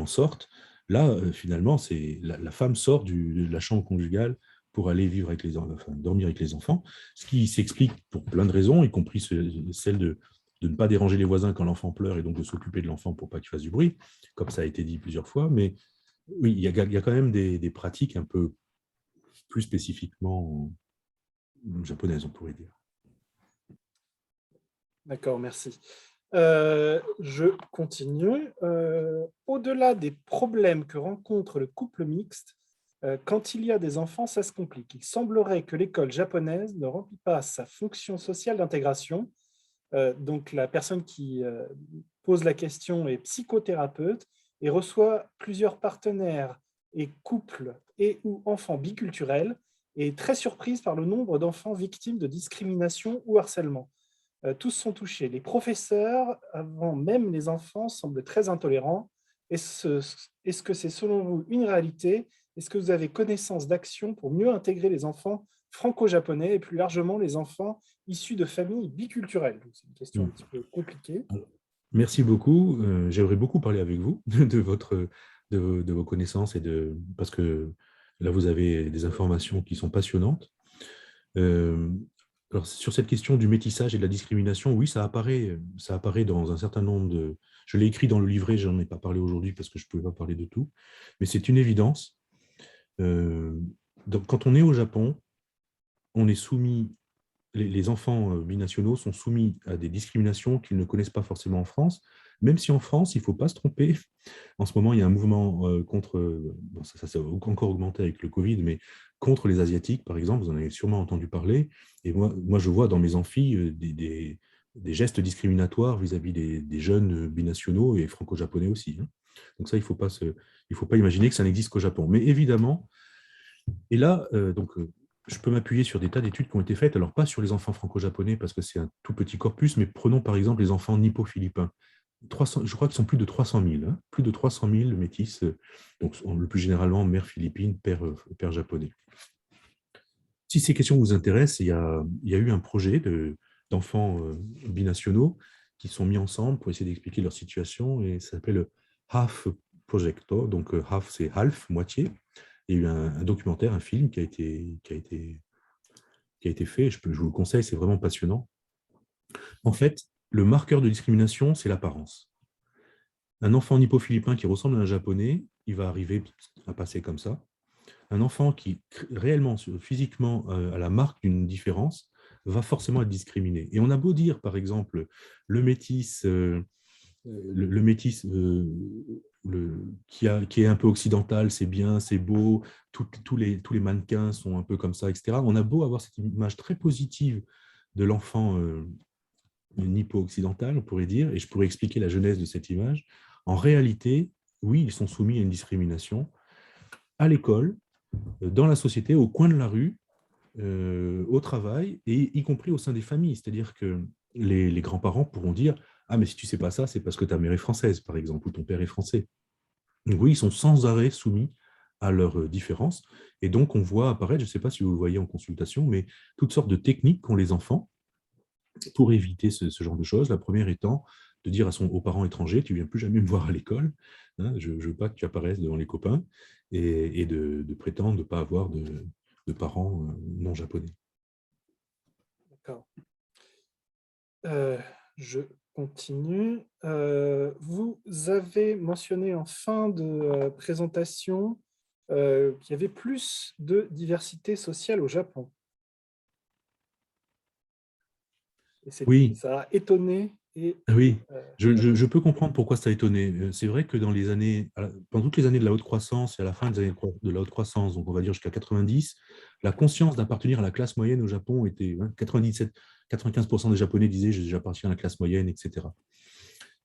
sortent. Là, finalement, la femme sort de la chambre conjugale pour aller vivre avec dormir avec les enfants, ce qui s'explique pour plein de raisons, y compris celle de ne pas déranger les voisins quand l'enfant pleure et donc de s'occuper de l'enfant pour pas qu'il fasse du bruit, comme ça a été dit plusieurs fois. Mais oui, il y a quand même des pratiques un peu plus spécifiquement japonaises, on pourrait dire. D'accord, merci. Je continue. Au-delà des problèmes que rencontre le couple mixte, quand il y a des enfants, ça se complique. Il semblerait que l'école japonaise ne remplit pas sa fonction sociale d'intégration. Donc, la personne qui pose la question est psychothérapeute et reçoit plusieurs partenaires et couples et ou enfants biculturels et est très surprise par le nombre d'enfants victimes de discrimination ou harcèlement. Tous sont touchés. Les professeurs, avant même les enfants, semblent très intolérants. Est-ce que c'est selon vous une réalité? Est-ce que vous avez connaissance d'actions pour mieux intégrer les enfants franco-japonais et plus largement les enfants issus de familles biculturelles? C'est une question un petit peu compliquée. Merci beaucoup. J'aimerais beaucoup parler avec vous de vos connaissances parce que là, vous avez des informations qui sont passionnantes. Alors, sur cette question du métissage et de la discrimination, oui, ça apparaît dans un certain nombre de... Je l'ai écrit dans le livret, je n'en ai pas parlé aujourd'hui parce que je ne pouvais pas parler de tout, mais c'est une évidence. Donc, quand on est au Japon, on est soumis, les enfants binationaux sont soumis à des discriminations qu'ils ne connaissent pas forcément en France, même si en France, il ne faut pas se tromper. En ce moment, il y a un mouvement contre, bon, ça a encore augmenté avec le Covid, mais contre les Asiatiques, par exemple, vous en avez sûrement entendu parler. Et moi je vois dans mes amphis des gestes discriminatoires vis-à-vis des jeunes binationaux et franco-japonais aussi, hein. Donc ça, il ne faut pas imaginer que ça n'existe qu'au Japon. Mais évidemment, et là, je peux m'appuyer sur des tas d'études qui ont été faites, alors pas sur les enfants franco-japonais parce que c'est un tout petit corpus, mais prenons par exemple les enfants nippo-philippins. 300, je crois qu'ils sont plus de 300 000, hein, plus de 300 000 métis, donc le plus généralement mère philippine, père japonais. Si ces questions vous intéressent, il y a eu un projet d'enfants binationaux qui sont mis ensemble pour essayer d'expliquer leur situation, et ça s'appelle le Half Projecto, donc half c'est half, moitié. Il y a eu un documentaire, un film qui a été fait, je vous le conseille, c'est vraiment passionnant. En fait, le marqueur de discrimination, c'est l'apparence. Un enfant nippo-philippin qui ressemble à un japonais, il va arriver à passer comme ça. Un enfant qui réellement, physiquement, a la marque d'une différence, va forcément être discriminé. Et on a beau dire, par exemple, le métis, qui est un peu occidental, c'est bien, c'est beau, tous les mannequins sont un peu comme ça, etc. On a beau avoir cette image très positive de l'enfant nippo-occidental, on pourrait dire, et je pourrais expliquer la genèse de cette image. En réalité, oui, ils sont soumis à une discrimination à l'école, dans la société, au coin de la rue, au travail, et y compris au sein des familles. C'est-à-dire que les grands-parents pourront dire « Ah, mais si tu ne sais pas ça, c'est parce que ta mère est française, par exemple, ou ton père est français. » Donc oui, ils sont sans arrêt soumis à leurs différences. Et donc, on voit apparaître, je ne sais pas si vous le voyez en consultation, mais toutes sortes de techniques qu'ont les enfants pour éviter ce genre de choses. La première étant de dire aux parents étrangers, tu ne viens plus jamais me voir à l'école, hein, je ne veux pas que tu apparaisses devant les copains, et de prétendre ne pas avoir de parents non japonais. D'accord. Je continue. Vous avez mentionné en fin de présentation qu'il y avait plus de diversité sociale au Japon. Oui, Ça a étonné. oui. Je peux comprendre pourquoi ça a étonné. C'est vrai que pendant toutes les années de la haute croissance et à la fin des années de la haute croissance, donc on va dire jusqu'à 90, la conscience d'appartenir à la classe moyenne au Japon était 95% des Japonais disaient j'appartiens à la classe moyenne, etc.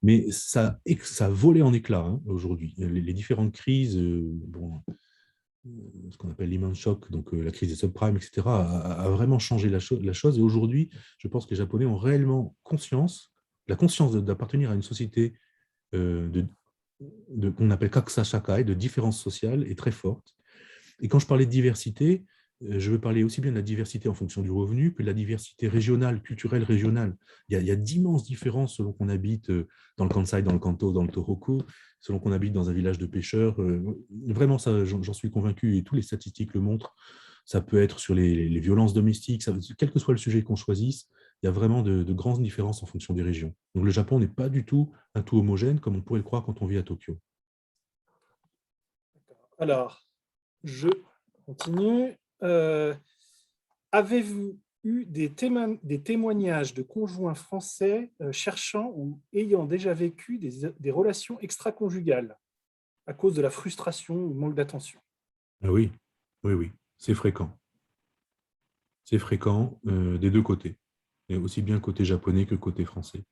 Mais ça a volé en éclats, hein, aujourd'hui. Les différentes crises, ce qu'on appelle l'immense choc, donc la crise des subprimes, etc., a vraiment changé la chose. Et aujourd'hui, je pense que les Japonais ont réellement la conscience d'appartenir à une société qu'on appelle kaksa shakai, de différence sociale, est très forte. Et quand je parlais de diversité, je veux parler aussi bien de la diversité en fonction du revenu que de la diversité régionale, culturelle régionale. Il y a d'immenses différences selon qu'on habite dans le Kansai, dans le Kanto, dans le Tohoku, selon qu'on habite dans un village de pêcheurs. Vraiment, ça, j'en suis convaincu, et tous les statistiques le montrent. Ça peut être sur les violences domestiques, quel que soit le sujet qu'on choisisse, il y a vraiment de grandes différences en fonction des régions. Donc le Japon n'est pas du tout un tout homogène comme on pourrait le croire quand on vit à Tokyo. Alors, je continue. Avez-vous eu des témoignages de conjoints français cherchant ou ayant déjà vécu des relations extra-conjugales à cause de la frustration ou manque d'attention? Ah oui, oui, c'est fréquent. C'est fréquent des deux côtés, et aussi bien côté japonais que côté français.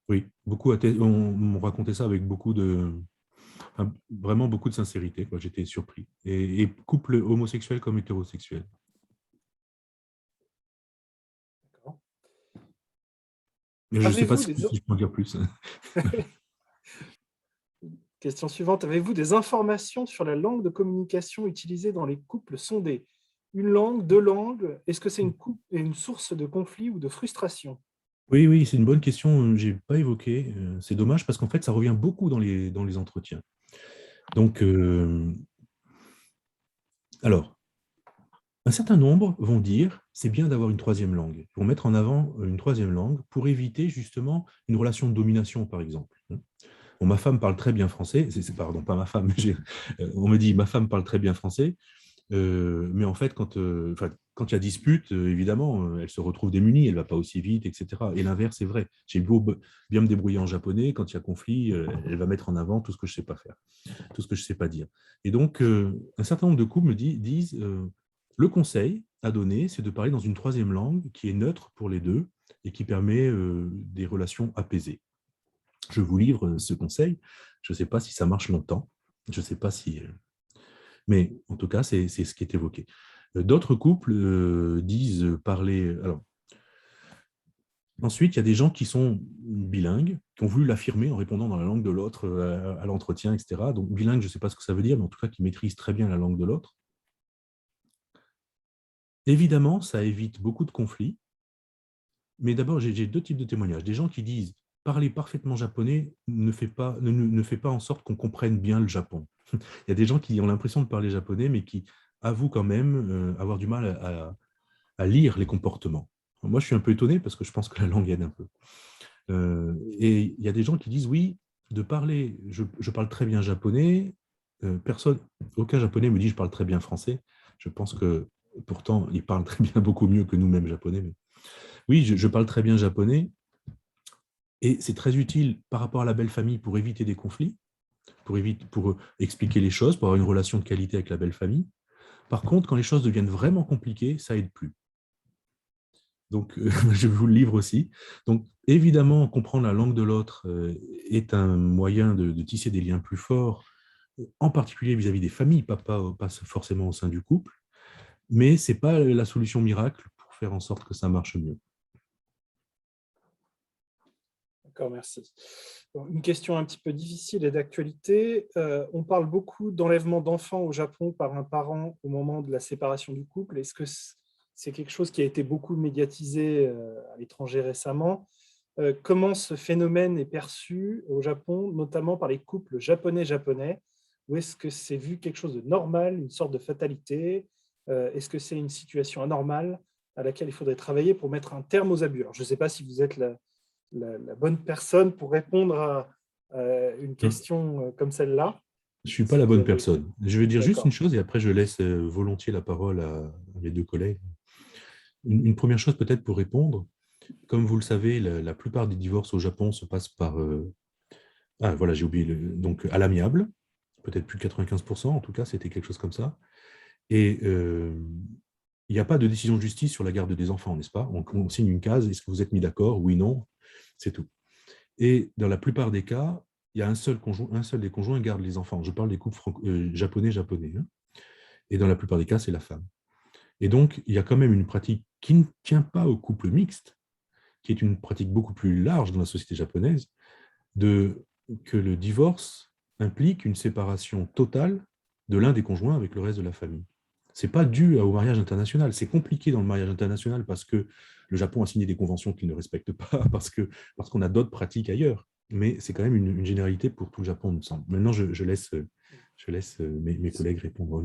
Oui, on racontait ça avec vraiment beaucoup de sincérité, quoi. J'étais surpris. Et couple homosexuel comme hétérosexuel. D'accord. Mais je ne sais pas Avez-vous si je peux en dire plus. Question suivante. Avez-vous des informations sur la langue de communication utilisée dans les couples sondés? Une langue, deux langues? Est-ce que c'est une source de conflit ou de frustration? Oui, c'est une bonne question. Je n'ai pas évoqué. C'est dommage parce qu'en fait, ça revient beaucoup dans les entretiens. Donc, alors, un certain nombre vont dire c'est bien d'avoir une troisième langue. Ils vont mettre en avant une troisième langue pour éviter justement une relation de domination, par exemple. Bon, ma femme parle très bien français. Pardon, pas ma femme. On me dit ma femme parle très bien français. Mais en fait, quand il y a dispute, évidemment, elle se retrouve démunie, elle ne va pas aussi vite, etc. Et l'inverse est vrai. J'ai beau bien me débrouiller en japonais, quand il y a conflit, elle va mettre en avant tout ce que je ne sais pas faire, tout ce que je ne sais pas dire. Et donc, un certain nombre de couples me disent, le conseil à donner, c'est de parler dans une troisième langue qui est neutre pour les deux et qui permet des relations apaisées. Je vous livre ce conseil. Je ne sais pas si ça marche longtemps. Je ne sais pas si... Mais en tout cas, c'est ce qui est évoqué. D'autres couples disent parler... Alors, ensuite, il y a des gens qui sont bilingues, qui ont voulu l'affirmer en répondant dans la langue de l'autre à l'entretien, etc. Donc, bilingue, je ne sais pas ce que ça veut dire, mais en tout cas, qui maîtrisent très bien la langue de l'autre. Évidemment, ça évite beaucoup de conflits. Mais d'abord, j'ai deux types de témoignages. Des gens qui disent parler parfaitement japonais ne fait pas en sorte qu'on comprenne bien le Japon. Il y a des gens qui ont l'impression de parler japonais, mais qui avouent quand même avoir du mal à lire les comportements. Moi, je suis un peu étonné parce que je pense que la langue aide un peu. Et il y a des gens qui disent oui, de parler, je parle très bien japonais, aucun japonais me dit je parle très bien français. Je pense que pourtant, ils parlent très bien, beaucoup mieux que nous-mêmes japonais. Mais... Oui, je parle très bien japonais et c'est très utile par rapport à la belle famille pour éviter des conflits, pour expliquer les choses, pour avoir une relation de qualité avec la belle famille. Par contre, quand les choses deviennent vraiment compliquées, ça aide plus. Donc, je vous le livre aussi. Donc, évidemment, comprendre la langue de l'autre est un moyen de tisser des liens plus forts, en particulier vis-à-vis des familles, pas forcément au sein du couple, mais ce n'est pas la solution miracle pour faire en sorte que ça marche mieux. D'accord, merci. Bon, une question un petit peu difficile et d'actualité. On parle beaucoup d'enlèvement d'enfants au Japon par un parent au moment de la séparation du couple. Est-ce que c'est quelque chose qui a été beaucoup médiatisé à l'étranger récemment? Comment ce phénomène est perçu au Japon, notamment par les couples japonais-japonais? Ou est-ce que c'est vu quelque chose de normal, une sorte de fatalité? Est-ce que c'est une situation anormale à laquelle il faudrait travailler pour mettre un terme aux abus? Alors, je ne sais pas si vous êtes la bonne personne pour répondre à une question comme celle-là. Je ne suis pas la bonne personne. Je vais dire juste une D'accord. chose et après je laisse volontiers la parole à mes deux collègues. Une première chose peut-être pour répondre. Comme vous le savez, la plupart des divorces au Japon se passent par... Ah voilà, j'ai oublié. Donc à l'amiable, peut-être plus de 95%, en tout cas, c'était quelque chose comme ça. Et il n'y a pas de décision de justice sur la garde des enfants, n'est-ce pas? On signe une case, est-ce que vous êtes mis d'accord? Oui, non, c'est tout. Et dans la plupart des cas, il y a un seul des conjoints garde les enfants. Je parle des couples japonais. Hein. Et dans la plupart des cas, c'est la femme. Et donc, il y a quand même une pratique qui ne tient pas au couple mixte, qui est une pratique beaucoup plus large dans la société japonaise, que le divorce implique une séparation totale de l'un des conjoints avec le reste de la famille. Ce n'est pas dû au mariage international. C'est compliqué dans le mariage international parce que le Japon a signé des conventions qu'il ne respecte pas, parce qu'on a d'autres pratiques ailleurs. Mais c'est quand même une généralité pour tout le Japon, il me semble. Maintenant, je laisse mes collègues répondre.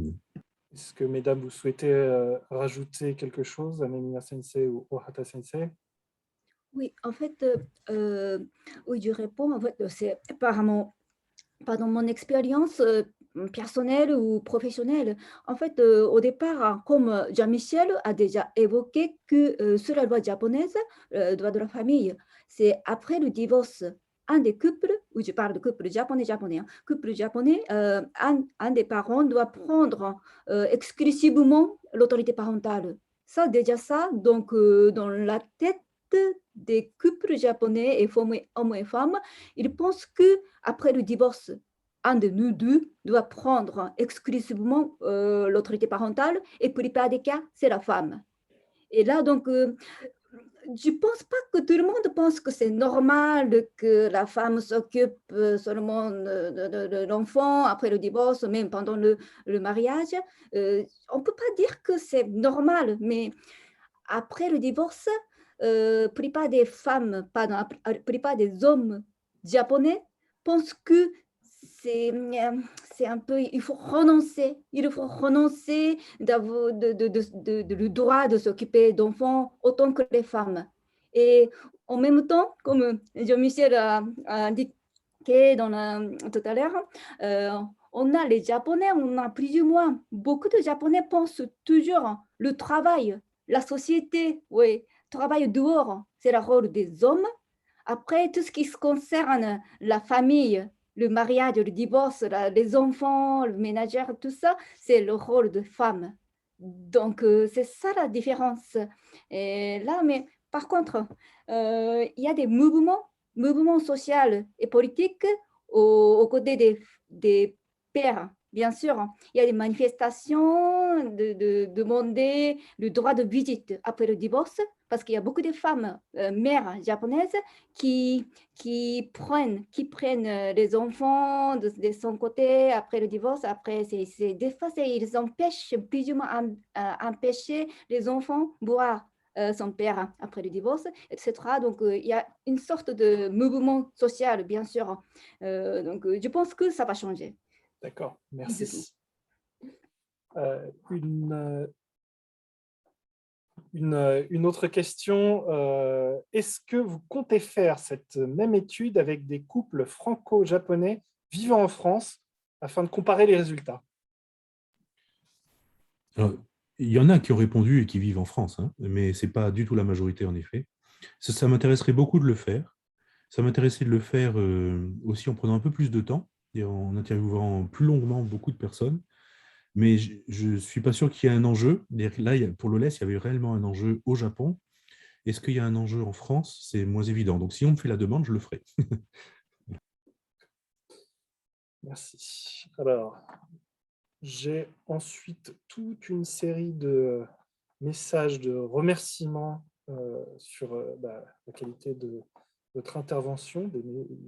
Est-ce que, mesdames, vous souhaitez rajouter quelque chose, Amemiya Sensei ou Ohata Sensei? Oui, en fait, oui, je réponds. En fait, c'est apparemment, pardon, mon expérience personnelle ou professionnelle. En fait, au départ, hein, comme Jean-Michel a déjà évoqué que sur la loi japonaise, le droit de la famille, c'est après le divorce, un des couples, où je parle de couple japonais, hein, couple japonais, un des parents doit prendre exclusivement l'autorité parentale. Ça, déjà ça, donc dans la tête des couples japonais et hommes et femmes, ils pensent que après le divorce, un de nous deux doit prendre exclusivement l'autorité parentale et pour les plupart des cas, c'est la femme. Et là, donc, je ne pense pas que tout le monde pense que c'est normal que la femme s'occupe seulement de l'enfant après le divorce, même pendant le mariage. On ne peut pas dire que c'est normal, mais après le divorce, la plupart des femmes, pardon, la plupart des hommes japonais pensent que c'est un peu, il faut renoncer le droit de s'occuper d'enfants autant que les femmes. Et en même temps, comme Jean-Michel a indiqué tout à l'heure, on a les Japonais, on a plus ou moins, beaucoup de Japonais pensent toujours le travail, la société, oui, travail dehors, c'est le rôle des hommes. Après, tout ce qui se concerne la famille, le mariage, le divorce, les enfants, le ménagère, tout ça, c'est le rôle de femme. Donc, c'est ça la différence. Et là, mais par contre, il y a des mouvements sociaux et politiques aux côtés des pères, bien sûr. Il y a des manifestations de demander le droit de visite après le divorce, parce qu'il y a beaucoup de femmes, mères japonaises, qui prennent les enfants de son côté après le divorce. Après, des fois, ils empêchent plus ou moins empêcher les enfants voir son père après le divorce, etc. Donc, il y a une sorte de mouvement social, bien sûr. Donc, je pense que ça va changer. D'accord, Du tout. merci. Une autre question, est-ce que vous comptez faire cette même étude avec des couples franco-japonais vivant en France afin de comparer les résultats? Alors, il y en a qui ont répondu et qui vivent en France, hein, mais ce n'est pas du tout la majorité, en effet. Ça m'intéresserait beaucoup de le faire. Ça m'intéressait de le faire aussi en prenant un peu plus de temps et en interviewant plus longuement beaucoup de personnes. Mais je ne suis pas sûr qu'il y ait un enjeu. Là, pour le lait, il y avait réellement un enjeu au Japon. Est-ce qu'il y a un enjeu en France? C'est moins évident. Donc, si on me fait la demande, je le ferai. Merci. Alors, j'ai ensuite toute une série de messages de remerciements sur la qualité de votre intervention.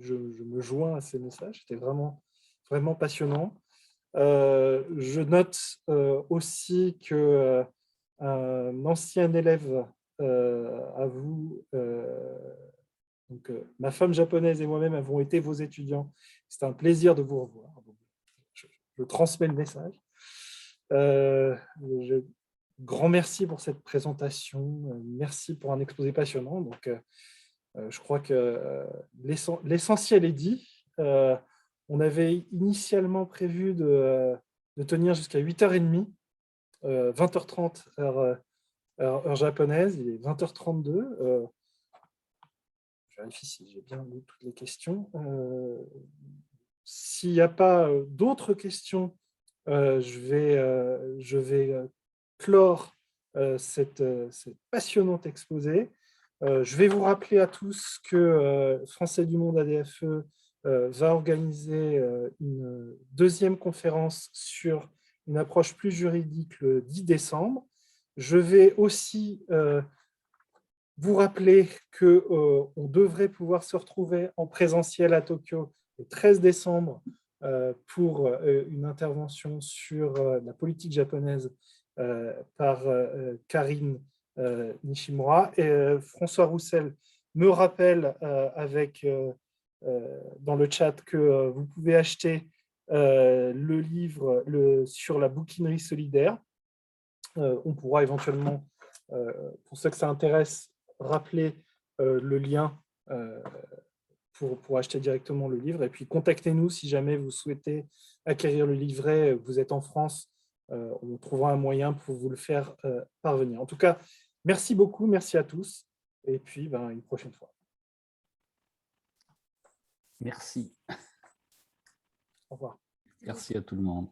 Je me joins à ces messages, c'était vraiment, vraiment passionnant. Je note aussi que un ancien élève à vous, donc, ma femme japonaise et moi-même avons été vos étudiants. C'est un plaisir de vous revoir. Je transmets le message. Grand merci pour cette présentation. Merci pour un exposé passionnant. Donc, je crois que l'essentiel est dit. On avait initialement prévu de tenir jusqu'à 8h30, 20h30 heure japonaise. Il est 20h32. Je vérifie si j'ai bien lu toutes les questions. S'il n'y a pas d'autres questions, je vais clore cette passionnante exposé. Je vais vous rappeler à tous que Français du Monde ADFE va organiser une deuxième conférence sur une approche plus juridique le 10 décembre. Je vais aussi vous rappeler qu'on devrait pouvoir se retrouver en présentiel à Tokyo le 13 décembre pour une intervention sur la politique japonaise par Karine Nishimura. Et François Roussel me rappelle dans le chat que vous pouvez acheter le livre sur la bouquinerie solidaire. On pourra éventuellement, pour ceux que ça intéresse, rappeler le lien pour acheter directement le livre. Et puis, contactez-nous si jamais vous souhaitez acquérir le livret, vous êtes en France, on trouvera un moyen pour vous le faire parvenir. En tout cas, merci beaucoup, merci à tous, et puis une prochaine fois. Merci. Au revoir. Merci à tout le monde.